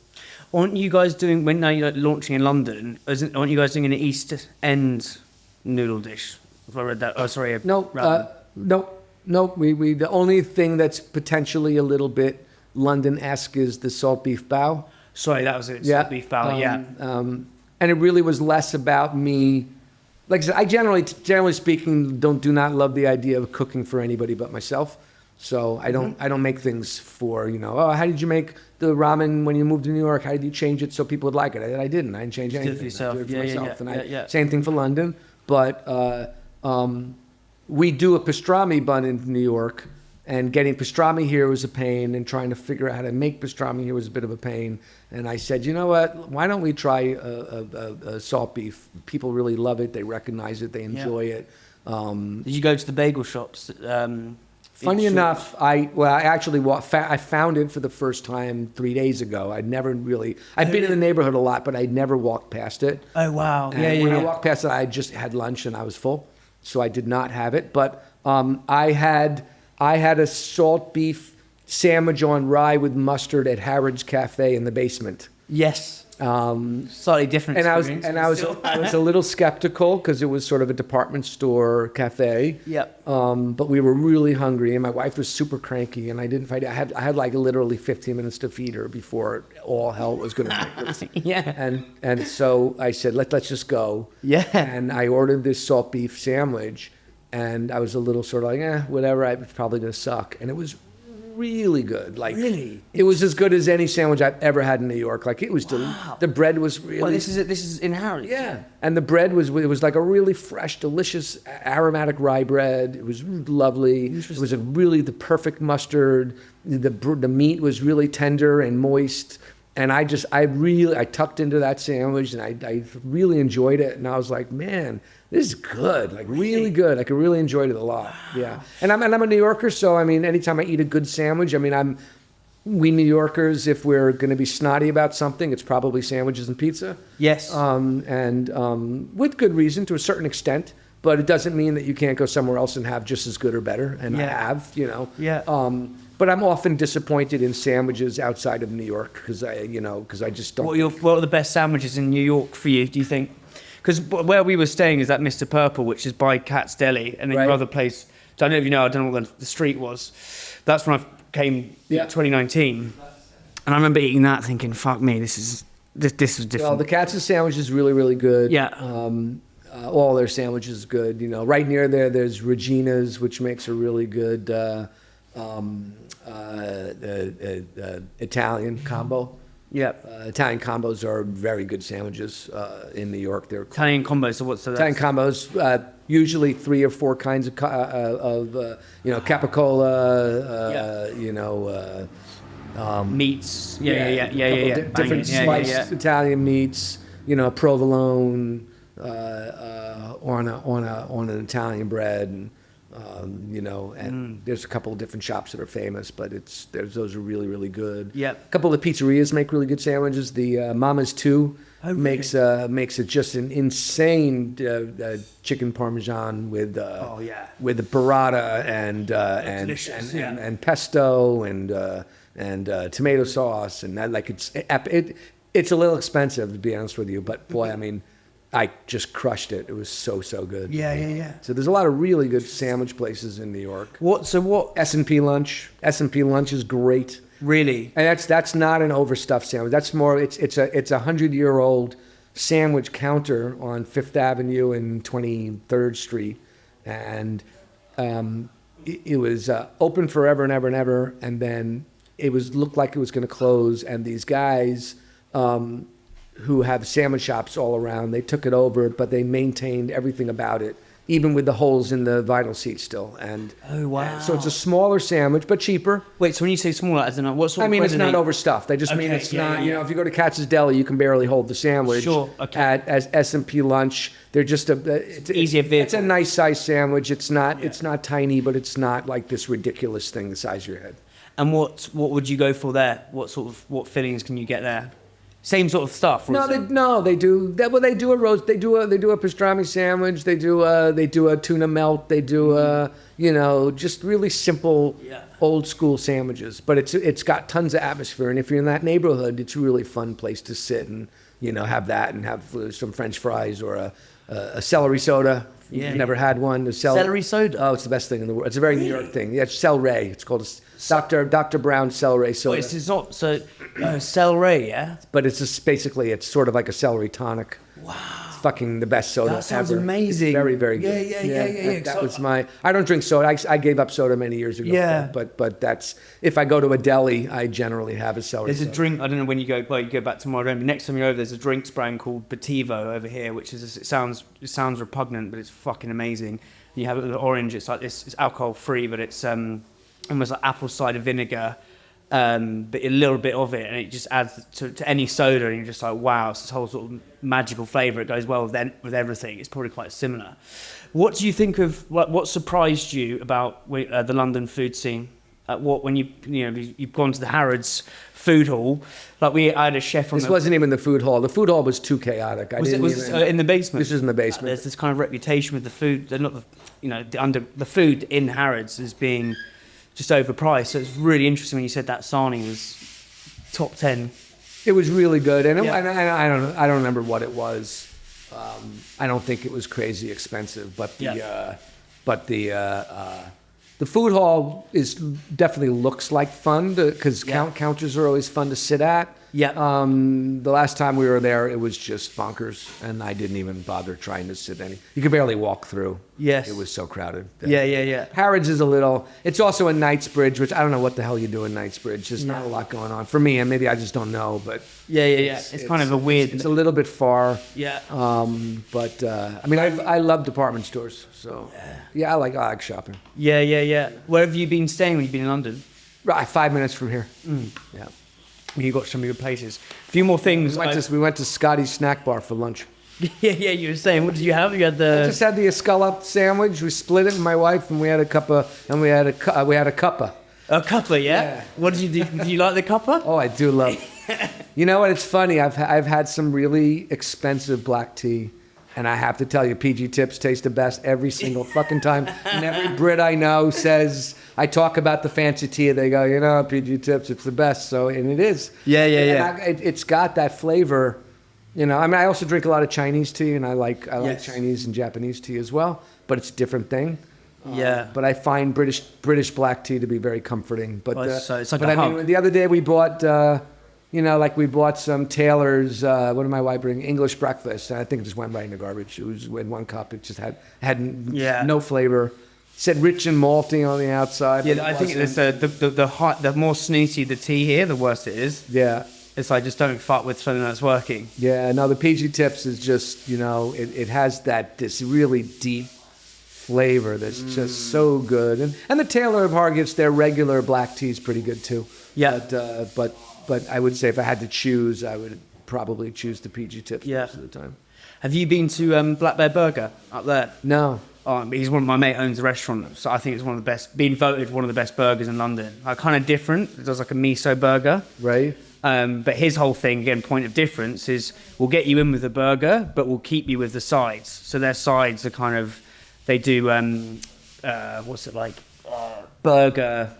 Aren't you guys doing, when now you're launching in London, aren't you guys doing an East End noodle dish? If I read that, No, Nope. We the only thing that's potentially a little bit London-esque is the salt beef bao. Sorry, that was it. Yeah. Salt beef bao. Yeah. And it really was less about me. Like I said, I generally speaking, do not love the idea of cooking for anybody but myself. So I don't make things for, oh, how did you make the ramen when you moved to New York? How did you change it so people would like it? I didn't. I didn't change anything. Did it for yourself. I did it for myself. Yeah. Same thing for London. But we do a pastrami bun in New York, and getting pastrami here was a pain, and trying to figure out how to make pastrami here was a bit of a pain. And I said, you know what? Why don't we try a salt beef? People really love it. They recognize it. They enjoy it. Did you go to the bagel shops? Funny enough, I found it for the first time 3 days ago. I'd been in the neighborhood a lot, but I'd never walked past it. Oh, wow. And when I walked past it, I just had lunch and I was full, so I did not have it. But I had a salt beef sandwich on rye with mustard at Harrod's Cafe in the basement. Yes. Slightly different experience. I was a little skeptical because it was sort of a department store cafe. Yep. But we were really hungry, and my wife was super cranky, and I didn't fight. I had like literally 15 minutes to feed her before all hell was going to break loose. Yeah. And so I said, let's just go. Yeah. And I ordered this salt beef sandwich, and I was a little sort of like, whatever. It's probably going to suck, and it was really good. Like, really, it was as good as any sandwich I've ever had in New York. Like, it was the bread was really. Well, this is in Harrods. Yeah, and the bread was like a really fresh, delicious, aromatic rye bread. It was lovely. It was the perfect mustard. The meat was really tender and moist. And I tucked into that sandwich, and I really enjoyed it. And I was like, man, this is good, like really good. Like, I really enjoyed it a lot. Yeah. And I'm a New Yorker, so I mean, anytime I eat a good sandwich, I mean, we New Yorkers, if we're going to be snotty about something, it's probably sandwiches and pizza. Yes. And with good reason to a certain extent, but it doesn't mean that you can't go somewhere else and have just as good or better. And I have, Yeah. But I'm often disappointed in sandwiches outside of New York because I just don't. What are the best sandwiches in New York for you, do you think? Because where we were staying is at Mr. Purple, which is by Cat's Deli, and then your other place. I don't know if you know. I don't know what the street was. That's when I came in 2019, and I remember eating that, thinking, "Fuck me, this was different." Well, the Katz's sandwich is really, really good. Yeah. All their sandwiches is good. Right near there's Regina's, which makes a really good Italian combo. Yeah. Italian combos are very good sandwiches in New York. They're Italian combos. So what's that? Italian combos? Usually 3 or 4 kinds of capicola. Meats. Different sliced Italian meats. Provolone on an Italian bread. And there's a couple of different shops that are famous, but those are really, really good. Yeah. A couple of pizzerias make really good sandwiches. The Mama's 2 makes it just an insane chicken parmesan with the burrata and pesto and tomato sauce, and that, like, it's a little expensive, to be honest with you, but boy, I mean, I just crushed it. It was so good. Yeah. So there's a lot of really good sandwich places in New York. What? S&P Lunch. S&P Lunch is great. Really? And that's not an overstuffed sandwich. That's more. It's a 100-year-old sandwich counter on Fifth Avenue and 23rd Street, and it was open forever and ever and ever. And then looked like it was going to close. And these guys. Who have sandwich shops all around. They took it over, but they maintained everything about it, even with the holes in the vinyl seat still. And oh, wow. So it's a smaller sandwich, but cheaper. Wait, so when you say smaller, as in what sort of bread? It's not overstuffed. I just mean it's not, if you go to Katz's Deli, you can barely hold the sandwich. Sure, okay. At S&P Lunch, they're just it's easier vehicle. It's a nice size sandwich. It's not tiny, but it's not like this ridiculous thing the size of your head. And what would you go for there? What fillings can you get there? Same sort of stuff. They do. Well, they do a roast. They do a pastrami sandwich. They do a tuna melt. They do just really simple, old school sandwiches. But it's got tons of atmosphere. And if you're in that neighborhood, it's a really fun place to sit and have that and have some French fries or a celery soda. Yeah, Never had one. The celery soda. Oh, it's the best thing in the world. It's a very New York thing. Yeah, it's celery. It's called Dr. Brown celery soda. Well, it's not so celery, yeah. But it's just basically it's sort of like a celery tonic. Wow. It's fucking the best soda That sounds ever. amazing. It's very, very good. Yeah. That was my. I don't drink soda. I gave up soda many years ago. Yeah. But that's if I go to a deli, I generally have a celery. There's a drink. I don't know when you go. Well, you go back tomorrow. But next time you're over, there's a drinks brand called Bativo over here, which is it sounds repugnant, but it's fucking amazing. You have it with orange. It's like this. It's alcohol free, but it's almost like apple cider vinegar. But a little bit of it, and it just adds to any soda, and you're just like, wow, it's this whole sort of magical flavour. It goes well with everything. It's probably quite similar. What do you think of what surprised you about the London food scene? When you've gone to the Harrods food hall, I had a chef on. This wasn't even the food hall. The food hall was too chaotic. Was it in the basement? This is in the basement. There's this kind of reputation with the food. They're not the food in Harrods as being just overpriced. So it's really interesting when you said that sarnie was top 10. It was really good, and Yeah. I don't remember what it was. I don't think it was crazy expensive, but the food hall definitely looks like fun because counters are always fun to sit at. Yeah. The last time we were there, it was just bonkers, and I didn't even bother trying to sit any. You could barely walk through. Yes. It was so crowded. Yeah. Harrods is it's also in Knightsbridge, which I don't know what the hell you do in Knightsbridge. There's not a lot going on for me, and maybe I just don't know, but. Yeah. It's kind of a weird. It's a little bit far. Yeah. I love department stores, so I like shopping. Yeah. Where have you been staying when you've been in London? Right, 5 minutes from here. Yeah. You got some of your places. A few more things. We went to Scotty's Snack Bar for lunch. Yeah. You were saying, what did you have? You had I just had the escallop sandwich. We split it with my wife, and we had a cuppa, and we had a cuppa. A cuppa, yeah. What did you do? Did you like the cuppa? Oh, I do love. You know what? It's funny. I've had some really expensive black tea, and I have to tell you, PG Tips taste the best every single fucking time. And every Brit I know says, I talk about the fancy tea, they go, PG Tips, it's the best. So, and it is. Yeah. It's got that flavor. I also drink a lot of Chinese tea, and I like Chinese and Japanese tea as well, but it's a different thing. Yeah. But I find British black tea to be very comforting. But so it's like a hug. The other day we bought, we bought some Taylor's. What did my wife bring? English breakfast, and I think it just went right in the garbage. It was in one cup. It just had no flavor. It said rich and malty on the outside. Yeah, I think it's the more snooty the tea here, the worse it is. Yeah. It's like, just don't fuck with something that's working. Yeah, no, the PG Tips is just, it has this really deep flavor that's just so good. And the Taylor of Hargott's, their regular black tea is pretty good too. Yeah. But I would say if I had to choose, I would probably choose the PG Tips most of the time. Have you been to Black Bear Burger up there? No. Oh, my mate owns a restaurant, so I think it's one of the best, been voted one of the best burgers in London. Kind of different. It does like a miso burger. Right. But his whole thing, again, point of difference is we'll get you in with the burger, but we'll keep you with the sides. So their sides are kind of, they do, what's it like? Burger.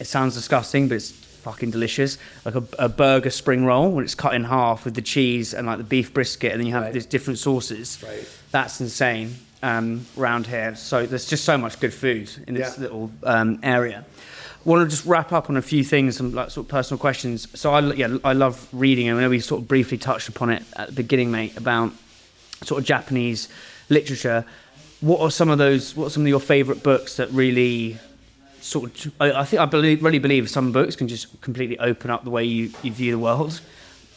It sounds disgusting, but it's fucking delicious. Like a burger spring roll when it's cut in half with the cheese and like the beef brisket, and then you have these different sauces. Right. That's insane round here. So there's just so much good food in this little area. I want to just wrap up on a few things, some like sort of personal questions. So I love reading, and I know we sort of briefly touched upon it at the beginning, mate, about sort of Japanese literature. What are some of your favourite books that really sort of? Really believe some books can just completely open up the way you view the world.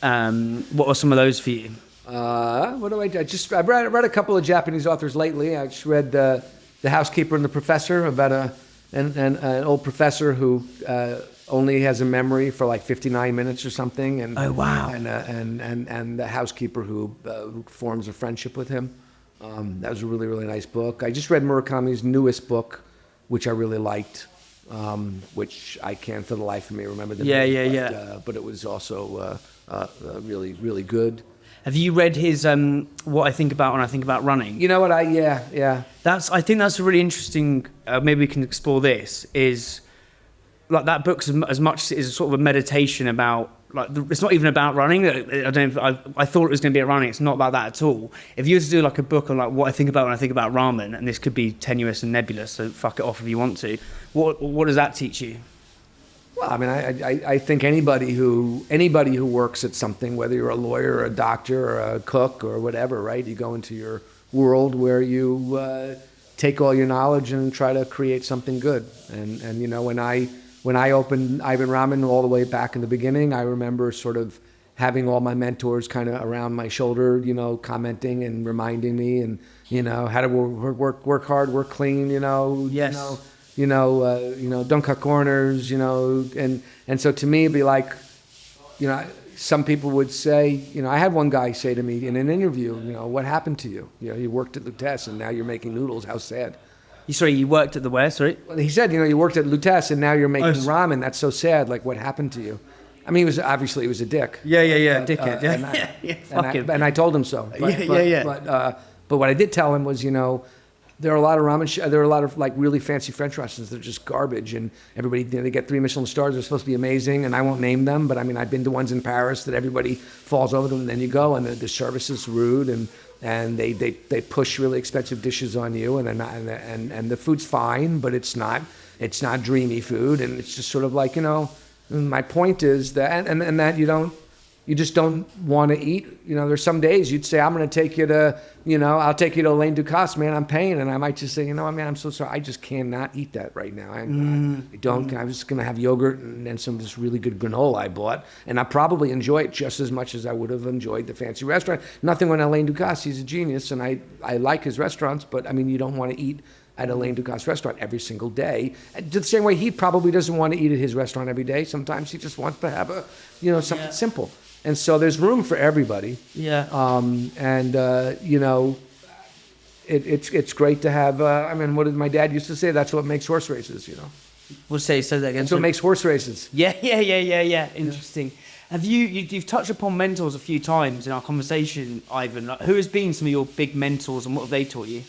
What are some of those for you? What do I do? I've read a couple of Japanese authors lately. I just read The Housekeeper and the Professor, about an old professor who only has a memory for like 59 minutes or something. And, oh, wow. And the housekeeper who forms a friendship with him. That was a really, really nice book. I just read Murakami's newest book, which I really liked, which I can't for the life of me remember the name. But it was also really, really good. Have you read his What I Think About When I Think About Running? You know what? I think that's a really interesting. Maybe we can explore this. Is like that book's as much as sort of a meditation about it's not even about running. I thought it was going to be about running. It's not about that at all. If you were to do like a book on like what I think about when I think about ramen, and this could be tenuous and nebulous, so fuck it off if you want to. What does that teach you? Well, I mean, I think anybody who works at something, whether you're a lawyer or a doctor or a cook or whatever, right? You go into your world where you take all your knowledge and try to create something good. And you know, when I opened Ivan Ramen all the way back in the beginning, I remember sort of having all my mentors kind of around my shoulder, you know, commenting and reminding me, and you know, how to work hard, work clean, you know. Yes. You know, don't cut corners, you know, and so to me it'd be like, you know, some people would say, you know, I had one guy say to me in an interview, you know, what happened to you? You know, you worked at Lutece and now you're making noodles. How sad. You worked at the where? Sorry. Well, he said, you know, you worked at Lutece and now you're making ramen. That's so sad. Like, what happened to you? I mean, he was a dick. Yeah, dickhead. And I told him so. But what I did tell him was, you know, there are a lot of there are a lot of like really fancy French restaurants that are just garbage, and everybody, you know, they get 3 Michelin stars. They're supposed to be amazing, and I won't name them, but I mean, I've been to ones in Paris that everybody falls over them, and then you go, and the service is rude, and they push really expensive dishes on you, and they're not, and the food's fine, but it's not dreamy food, and it's just sort of like, you know, my point is that, and that you just don't want to eat. You know, there's some days you'd say, I'm going to take you to, you know, I'll take you to Alain Ducasse, man, I'm paying. And I might just say, you know, man, I'm so sorry. I just cannot eat that right now. I don't. I'm just going to have yogurt and then some of this really good granola I bought. And I probably enjoy it just as much as I would have enjoyed the fancy restaurant. Nothing on Alain Ducasse. He's a genius. And I like his restaurants. But, I mean, you don't want to eat at Alain Ducasse restaurant every single day. The same way he probably doesn't want to eat at his restaurant every day. Sometimes he just wants to have something simple. And so there's room for everybody. Yeah. You know, it's great to have. I mean, what did my dad used to say? That's what makes horse races. You know. We'll say that again. That's what makes horse races. Yeah. Interesting. Have you've touched upon mentors a few times in our conversation, Ivan? Like, who has been some of your big mentors, and what have they taught you?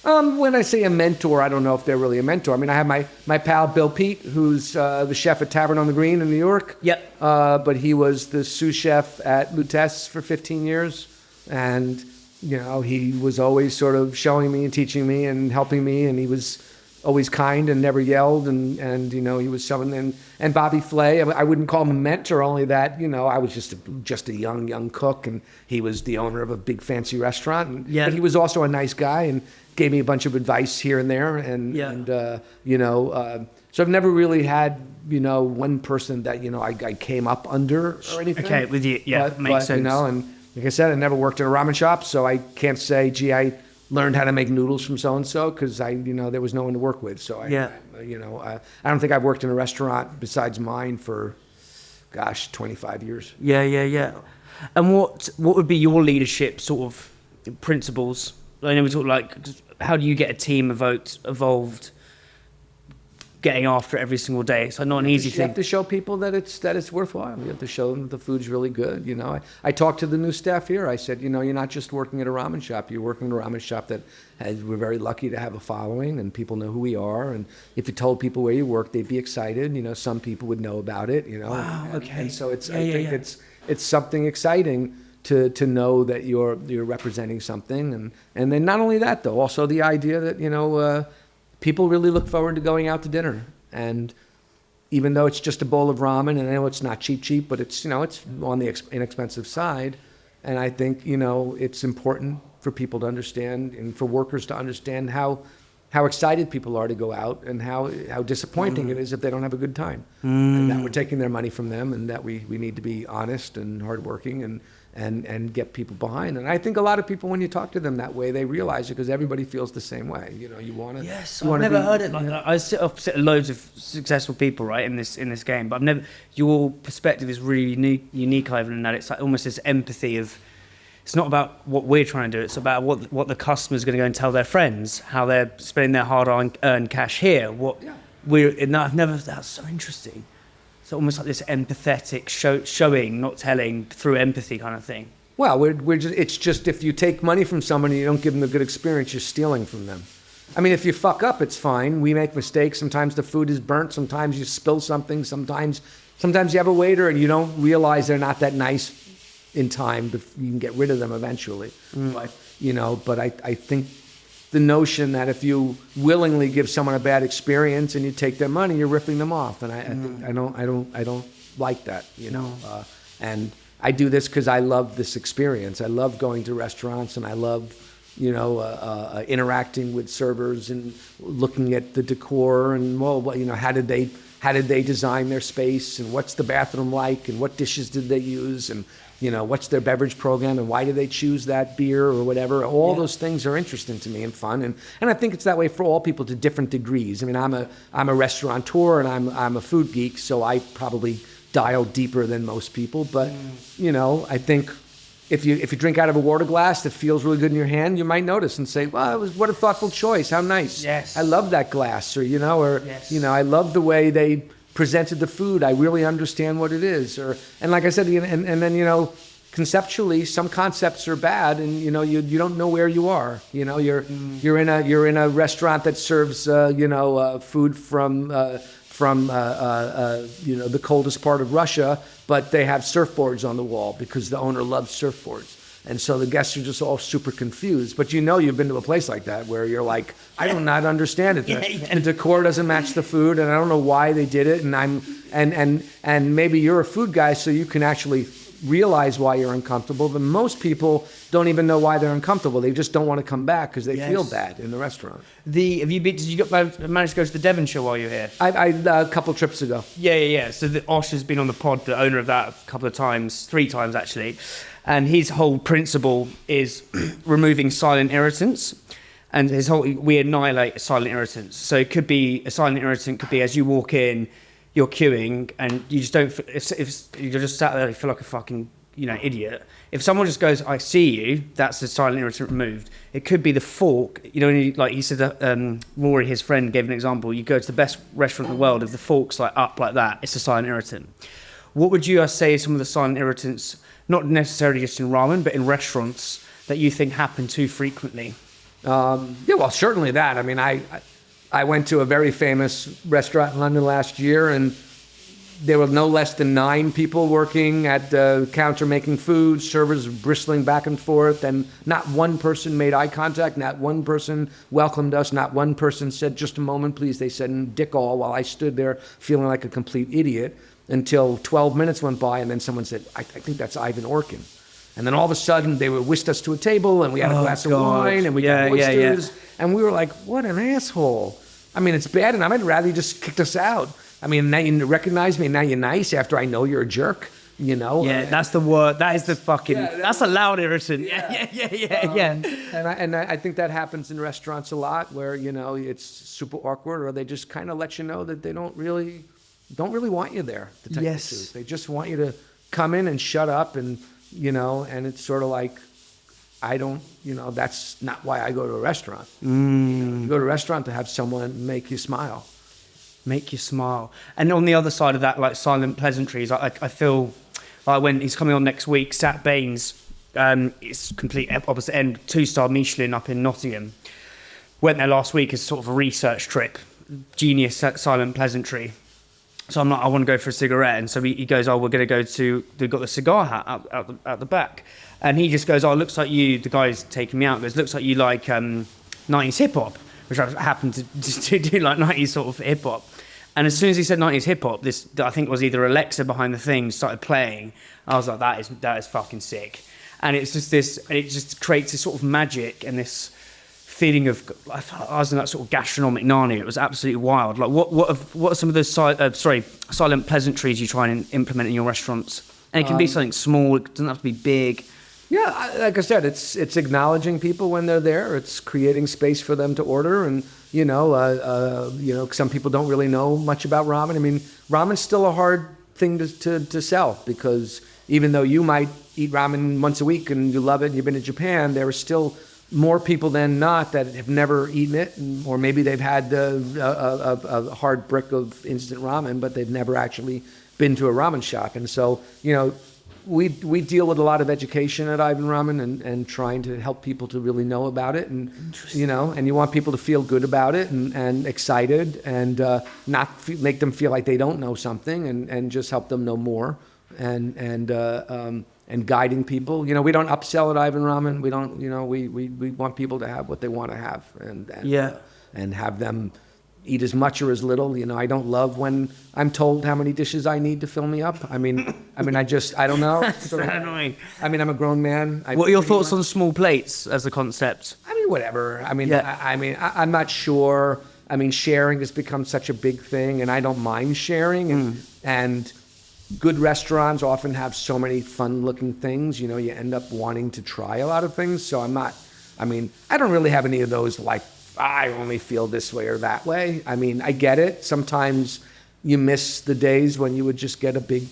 When I say a mentor, I don't know if they're really a mentor. I mean, I have my pal Bill Pete, who's the chef at Tavern on the Green in New York. Yep. But he was the sous chef at Lutece for 15 years. And, you know, he was always sort of showing me and teaching me and helping me. And he was always kind and never yelled. And you know, he was someone. And Bobby Flay, I wouldn't call him a mentor, only that, you know, I was just a young cook. And he was the owner of a big fancy restaurant. But he was also a nice guy and gave me a bunch of advice here and there, so I've never really had, you know, one person that, you know, I came up under or anything. Okay, with you, makes sense. You know, and like I said, I never worked in a ramen shop, so I can't say, gee, I learned how to make noodles from so and so, because there was no one to work with. So I don't think I've worked in a restaurant besides mine for, 25 years. Yeah. And what would be your leadership sort of principles? I know we talk like, how do you get a team evolved, getting after it every single day? It's not an easy thing. You have to show people that it's worthwhile. You have to show them that the food's really good. You know, I talked to the new staff here. I said, you know, you're not just working at a ramen shop. You're working at a ramen shop we're very lucky to have a following, and people know who we are. And if you told people where you work, they'd be excited. You know, some people would know about it. You know. Wow. Okay. And so I think it's something exciting to know that you're representing something, and then not only that though, also the idea that, you know, people really look forward to going out to dinner, and even though it's just a bowl of ramen, and I know it's not cheap, but it's, you know, it's on the inexpensive side, and I think, you know, it's important for people to understand, and for workers to understand how excited people are to go out, and how disappointing it is if they don't have a good time, and that we're taking their money from them, and that we need to be honest and hardworking and get people behind. And I think a lot of people, when you talk to them that way, they realize it, because everybody feels the same way. You know, you want to. Yes, I've never heard it like that. I sit opposite loads of successful people, right, in this game, but I've never. Your perspective is really unique, Ivan, in that it's like almost this empathy of. It's not about what we're trying to do. It's about what the customer's going to go and tell their friends, how they're spending their hard-earned cash here. I've never. That's so interesting. So almost like this empathetic showing, not telling, through empathy kind of thing. Well, it's just if you take money from someone and you don't give them a good experience, you're stealing from them. I mean, if you fuck up, it's fine. We make mistakes. Sometimes the food is burnt. Sometimes you spill something. Sometimes sometimes you have a waiter and you don't realize they're not that nice in time, but you can get rid of them eventually. But I think the notion that if you willingly give someone a bad experience and you take their money, you're ripping them off, and I don't like that, and I do this because I love this experience. I love going to restaurants, and I love interacting with servers and looking at the decor and how did they design their space, and what's the bathroom like, and what dishes did they use, and what's their beverage program, and why do they choose that beer or whatever. All those things are interesting to me and fun, and I think it's that way for all people to different degrees. I mean, I'm a restaurateur and I'm a food geek, so I probably dial deeper than most people. But I think if you drink out of a water glass that feels really good in your hand, you might notice and say, "Well, what a thoughtful choice! How nice! Yes, I love that glass," or I love the way they presented the food. I really understand what it is. And like I said, and then conceptually, some concepts are bad, and you don't know where you are. You're in a restaurant that serves food from the coldest part of Russia, but they have surfboards on the wall because the owner loves surfboards. And so the guests are just all super confused. But you've been to a place like that where you're like, I do not understand it. The decor doesn't match the food, and I don't know why they did it. And maybe you're a food guy, so you can actually realize why you're uncomfortable. But most people don't even know why they're uncomfortable. They just don't want to come back because they feel bad in the restaurant. Did you manage to go to the Devonshire while you were here? I a couple trips ago. Yeah. So Osh has been on the pod, the owner of that, a couple of times, 3 times actually. And his whole principle is removing silent irritants. And we annihilate silent irritants. So it could be, a silent irritant could be as you walk in, you're queuing, and you just don't, if you're just sat there, you feel like a fucking, idiot. If someone just goes, I see you, that's the silent irritant removed. It could be the fork, like he said, Rory, his friend, gave an example. You go to the best restaurant in the world, if the fork's like up like that, it's a silent irritant. What would you say is some of the silent irritants, not necessarily just in ramen, but in restaurants, that you think happen too frequently? Well, certainly that. I mean, I went to a very famous restaurant in London last year, and there were no less than 9 people working at the counter making food, servers bristling back and forth, and not one person made eye contact, not one person welcomed us, not one person said, "Just a moment, please." They said "dick all," while I stood there feeling like a complete idiot until 12 minutes went by, and then someone said, I think that's Ivan Orkin. And then all of a sudden, they whisked us to a table, and we had a glass of wine, and we got oysters, and we were like, what an asshole. I mean, it's bad, and I'd rather you just kicked us out. I mean, now you recognize me, and now you're nice after I know you're a jerk, Yeah, that's the word. That is the fucking, that's a loud irritant. Yeah. And I think that happens in restaurants a lot where, it's super awkward, or they just kind of let you know that they don't really want you there to take the soup. They just want you to come in and shut up, and, and it's sort of like, that's not why I go to a restaurant. You go to a restaurant to have someone make you smile. And on the other side of that, like silent pleasantries, I feel like when he's coming on next week, Sat Baines, it's complete opposite end, 2-star Michelin up in Nottingham. Went there last week as sort of a research trip. Genius silent pleasantry. So I'm like, I want to go for a cigarette. And so he goes, we're going to go to, they've got the cigar hat out the back. And he just goes, looks like you, the guy's taking me out, goes, looks like you like 90s hip hop, which I happen to do like 90s sort of hip hop. And as soon as he said 90s hip hop, this, I think, was either Alexa behind the thing, started playing. I was like, that is fucking sick. And it's just this, and it just creates this sort of magic and this feeling of, I was in that sort of gastronomic Narnia. It was absolutely wild. Like, what are some of the silent pleasantries you try and implement in your restaurants? And it can be something small. It doesn't have to be big. Yeah, like I said, it's acknowledging people when they're there. It's creating space for them to order, and some people don't really know much about ramen. I mean, ramen's still a hard thing to sell, because even though you might eat ramen once a week and you love it and you've been to Japan, there are still more people than not that have never eaten it, or maybe they've had a hard brick of instant ramen, but they've never actually been to a ramen shop. And so, we deal with a lot of education at Ivan Ramen and trying to help people to really know about it, and and you want people to feel good about it and excited, and not make them feel like they don't know something, and just help them know more, and guiding people. We don't upsell at Ivan Ramen. We don't. We want people to have what they want to have, and have them eat as much or as little. I don't love when I'm told how many dishes I need to fill me up. I don't know. That's so annoying. I'm a grown man. What are your thoughts on small plates as a concept? Whatever. I'm not sure. Sharing has become such a big thing, and I don't mind sharing. And good restaurants often have so many fun-looking things. You end up wanting to try a lot of things. So I'm not. I don't really have any of those like, I only feel this way or that way. I get it. Sometimes you miss the days when you would just get a big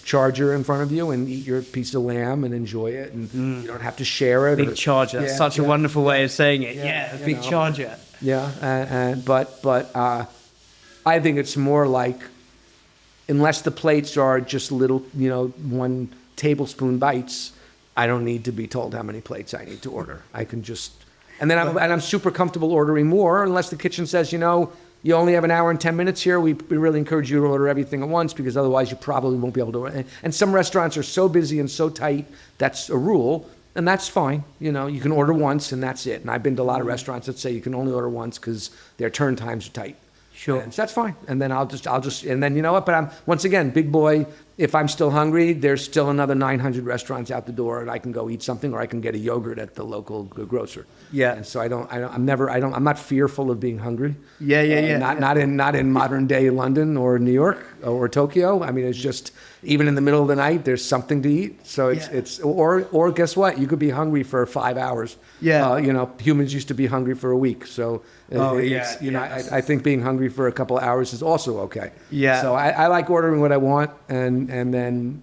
charger in front of you and eat your piece of lamb and enjoy it, and you don't have to share it. Big charger. That's such a wonderful way of saying it. Yeah, a big charger. Yeah, but I think it's more like, unless the plates are just little, 1 tablespoon bites, I don't need to be told how many plates I need to order. I can just... And then I'm super comfortable ordering more, unless the kitchen says, you only have an hour and 10 minutes here. We really encourage you to order everything at once, because otherwise you probably won't be able to. And some restaurants are so busy and so tight, that's a rule, and that's fine. You can order once and that's it. And I've been to a lot of restaurants that say you can only order once because their turn times are tight. Sure. And so that's fine. And then I'll just, and then you know what? But once again, big boy. If I'm still hungry, there's still another 900 restaurants out the door, and I can go eat something, or I can get a yogurt at the local grocer. Yeah. And so I'm not fearful of being hungry. Yeah. Not in modern day London or New York or Tokyo. It's just, even in the middle of the night, there's something to eat. So or guess what? You could be hungry for 5 hours. Yeah. Humans used to be hungry for a week. So I think being hungry for a couple of hours is also okay. Yeah. So I like ordering what I want, and then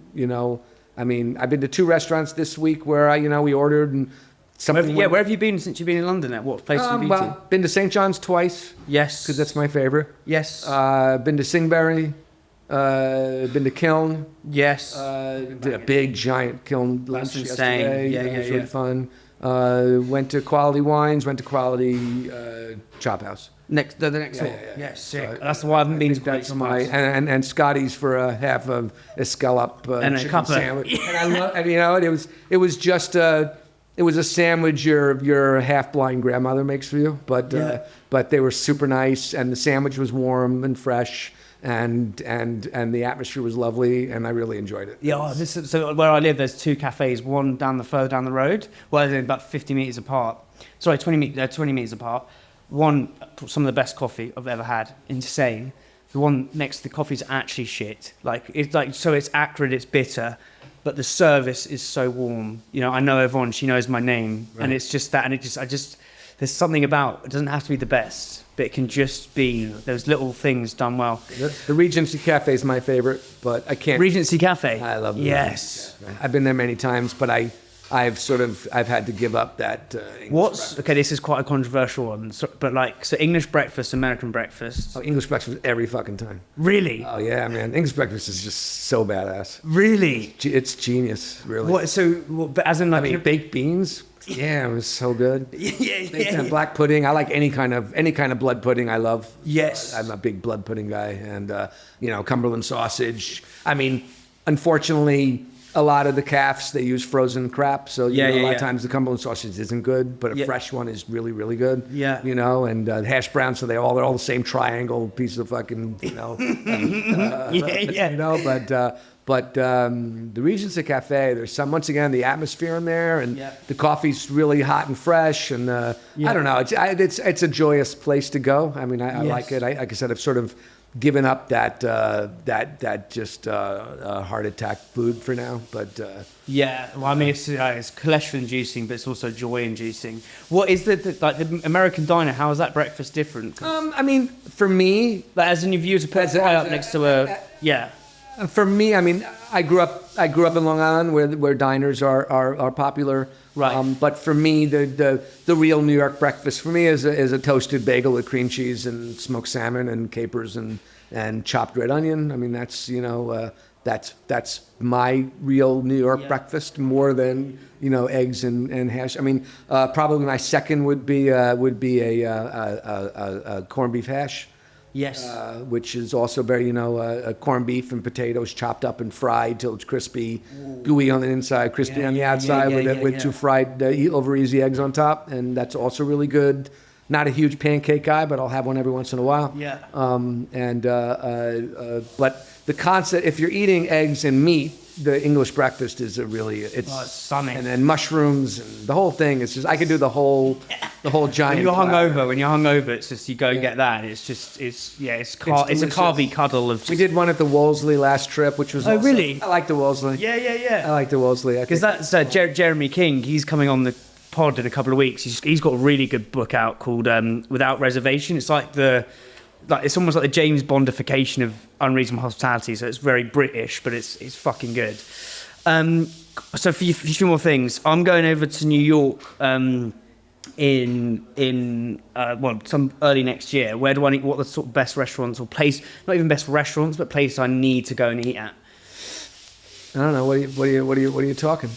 I've been to 2 restaurants this week where we ordered and something. Where have you been since you've been in London? At what place have you been to? Been to St. John's twice. Yes, because that's my favorite. Yes. Been to Singbury. Been to Kiln. Yes. Did a big giant Kiln lunch yesterday. Yeah, it was really fun. Went to Quality Wines. Went to Quality Chop House. The next door. Yeah, sick. So that's why I haven't been to that's my and Scotty's for a half of a scallop and a chicken sandwich. And I love, it was just it was a sandwich your half blind grandmother makes for you, but they were super nice, and the sandwich was warm and fresh. And the atmosphere was lovely, and I really enjoyed it. Yeah, so where I live, there's 2 cafes, one further down the road, they're about 50 meters apart. Sorry, 20 meters apart. One, some of the best coffee I've ever had. Insane. The one next to the coffee's actually shit. So it's acrid, it's bitter, but the service is so warm. I know everyone, she knows my name, right. And it's just that, and there's something about, it doesn't have to be the best, but it can just be those little things done well. The Regency Cafe is my favorite, but I can't. Regency Cafe? I love it. Yes. I've been there many times, but I've had to give up that English breakfast. Okay, this is quite a controversial one, so English breakfast, American breakfast. Oh, English breakfast every fucking time. Really? Oh yeah, man. English breakfast is just so badass. Really? It's genius, really. But as in baked beans? Yeah, it was so good. Yeah. Black pudding. I like any kind of blood pudding. I love. Yes. I'm a big blood pudding guy, and Cumberland sausage. Unfortunately, a lot of the calves, they use frozen crap, so a lot of times the Cumberland sausage isn't good, but a fresh one is really, really good. Yeah. And hash browns, so they're all the same triangle piece of fucking, But the Regency Cafe, once again, the atmosphere in there, and the coffee's really hot and fresh, and I don't know, it's a joyous place to go. I like it. Like I said, I've sort of given up that just heart attack food for now, but it's cholesterol inducing, but it's also joy inducing. What is the American diner? How is that breakfast different? For me, as in, if you were to put a pie up next to a For me, I grew up in Long Island where diners are popular. Right. But for me, the real New York breakfast for me is a toasted bagel with cream cheese and smoked salmon and capers and chopped red onion. That's That's my real New York breakfast more than eggs and hash. I mean, probably my second would be a corned beef hash. Yes. Which is also very corned beef and potatoes chopped up and fried till it's crispy, gooey on the inside, crispy on the outside with two fried over easy eggs on top, and that's also really good. Not a huge pancake guy, but I'll have one every once in a while. Yeah. But the concept, if you're eating eggs and meat, the English breakfast is it's stunning. And then mushrooms and the whole thing. It's just I could do the whole giant. When you're hungover, it's just you go and get that. And it's a carby cuddle of. We did one at the Wolseley last trip, which was. Oh, really? I like the Wolseley. Yeah. I like the Wolseley because that's Jeremy King. He's coming on the pod in a couple of weeks. He's got a really good book out called Without Reservation. It's it's almost like the James Bondification of unreasonable hospitality. So it's very British, but it's fucking good. So for a few more things, I'm going over to New York in some early next year. Where do I need? What are the sort of best restaurants or place? Not even best restaurants, but places I need to go and eat at. I don't know. What are you talking?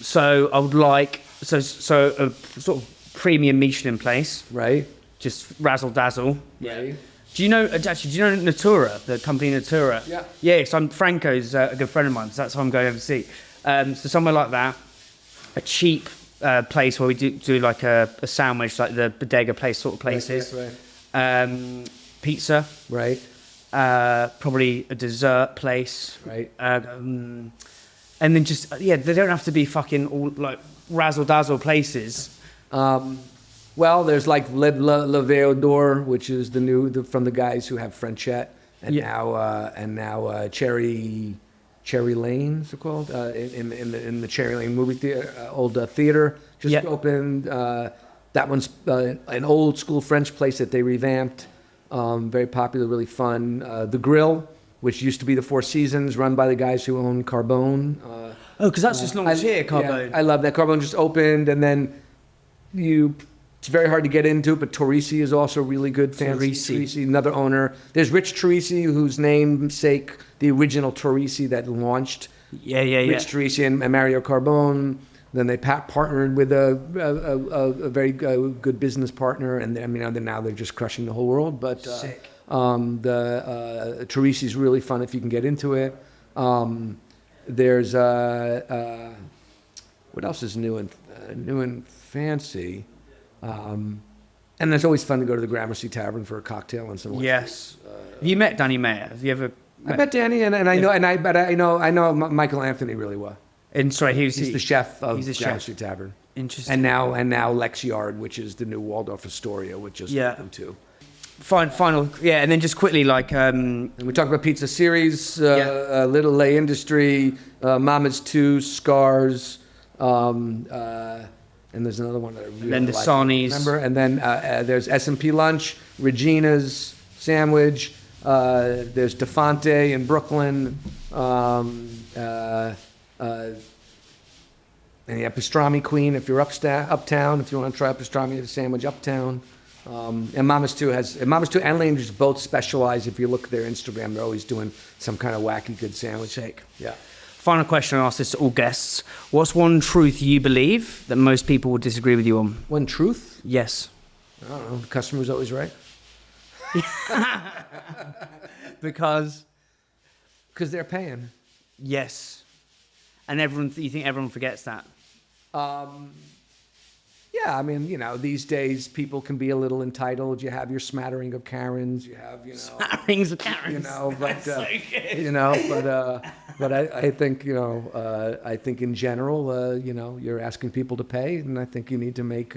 So I would like so a sort of premium Michelin place, right? Just razzle dazzle. Right. Do you know Natura, the company Natura? Yeah. Yeah, so Franco's a good friend of mine, so that's how I'm going over to see. So somewhere like that, a cheap place where we do like a sandwich, like the bodega place sort of places. Right. Pizza. Right. Probably a dessert place. Right. And then just, they don't have to be fucking all like razzle-dazzle places. Well, there's like Le Veodor, which is from the guys who have Frenchette, and now Cherry Lane, is it called? In the Cherry Lane movie theater, old theater just opened. That one's an old school French place that they revamped. Very popular, really fun. The Grill, which used to be the Four Seasons, run by the guys who own Carbone. Because that's just launched here, Carbone. Yeah, I love that. Carbone just opened, and then it's very hard to get into, but Torrisi is also really good. Torrisi, another owner. There's Rich Torrisi, whose namesake, the original Torrisi that launched. Rich Torrisi and Mario Carbone. Then they partnered with a very good business partner, and now they're just crushing the whole world. But sick. The Torrisi is really fun if you can get into it. There's what else is new and fancy? And it's always fun to go to the Gramercy Tavern for a cocktail and some. Yes. Have you met Danny Mayer? Have you ever? I met Danny, and I know Michael Anthony really well. And sorry, he's the chef of Gramercy Tavern. Interesting. And now Lex Yard, which is the new Waldorf Astoria, which is open too. Final, and then just quickly, and we talked about pizza series, Little Lay Industry, Mama's 2, Scars, and there's another one that I really like. Remember? And then there's S&P Lunch, Regina's Sandwich, there's DeFonte in Brooklyn, and Pastrami Queen if you're uptown, if you want to try pastrami sandwich uptown. And Mama's 2 and Landry's both specialize. If you look at their Instagram, they're always doing some kind of wacky good sandwich. Yeah. Final question, I ask this to all guests. What's one truth you believe that most people would disagree with you on? One truth? Yes. I don't know. The customer's always right. Because they're paying. Yes. And you think everyone forgets that? Yeah, these days people can be a little entitled. You have your smattering of Karens. You have, smatterings of Karens. But so good. But I think I think in general, you're asking people to pay, and I think you need to make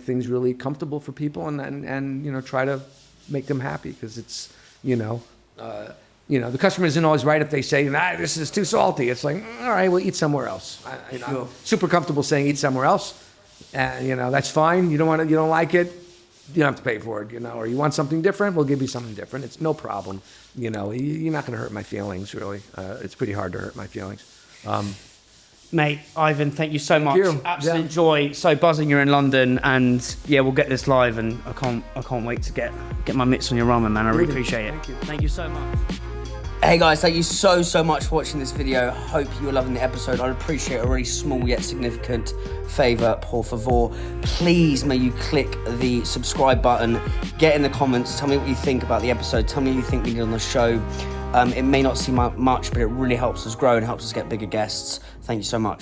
things really comfortable for people, and try to make them happy, because it's the customer isn't always right if they say, this is too salty. It's like, all right, we'll eat somewhere else. I'm super comfortable saying eat somewhere else. And, that's fine. You don't like it, you don't have to pay for it, or you want something different, we'll give you something different. It's no problem. You're not going to hurt my feelings, really. It's pretty hard to hurt my feelings. Mate, Ivan, thank you so much. Thank you. Absolute joy. So buzzing you're in London, and we'll get this live, and I can't wait to get my mitts on your ramen, man. I really appreciate it. Thank you. Thank you so much. Hey guys, thank you so much for watching this video. Hope you were loving the episode. I'd appreciate a really small yet significant favor, por favor. Please may you click the subscribe button, get in the comments, tell me what you think about the episode, tell me what you think we did on the show. It may not seem much, but it really helps us grow and helps us get bigger guests. Thank you so much.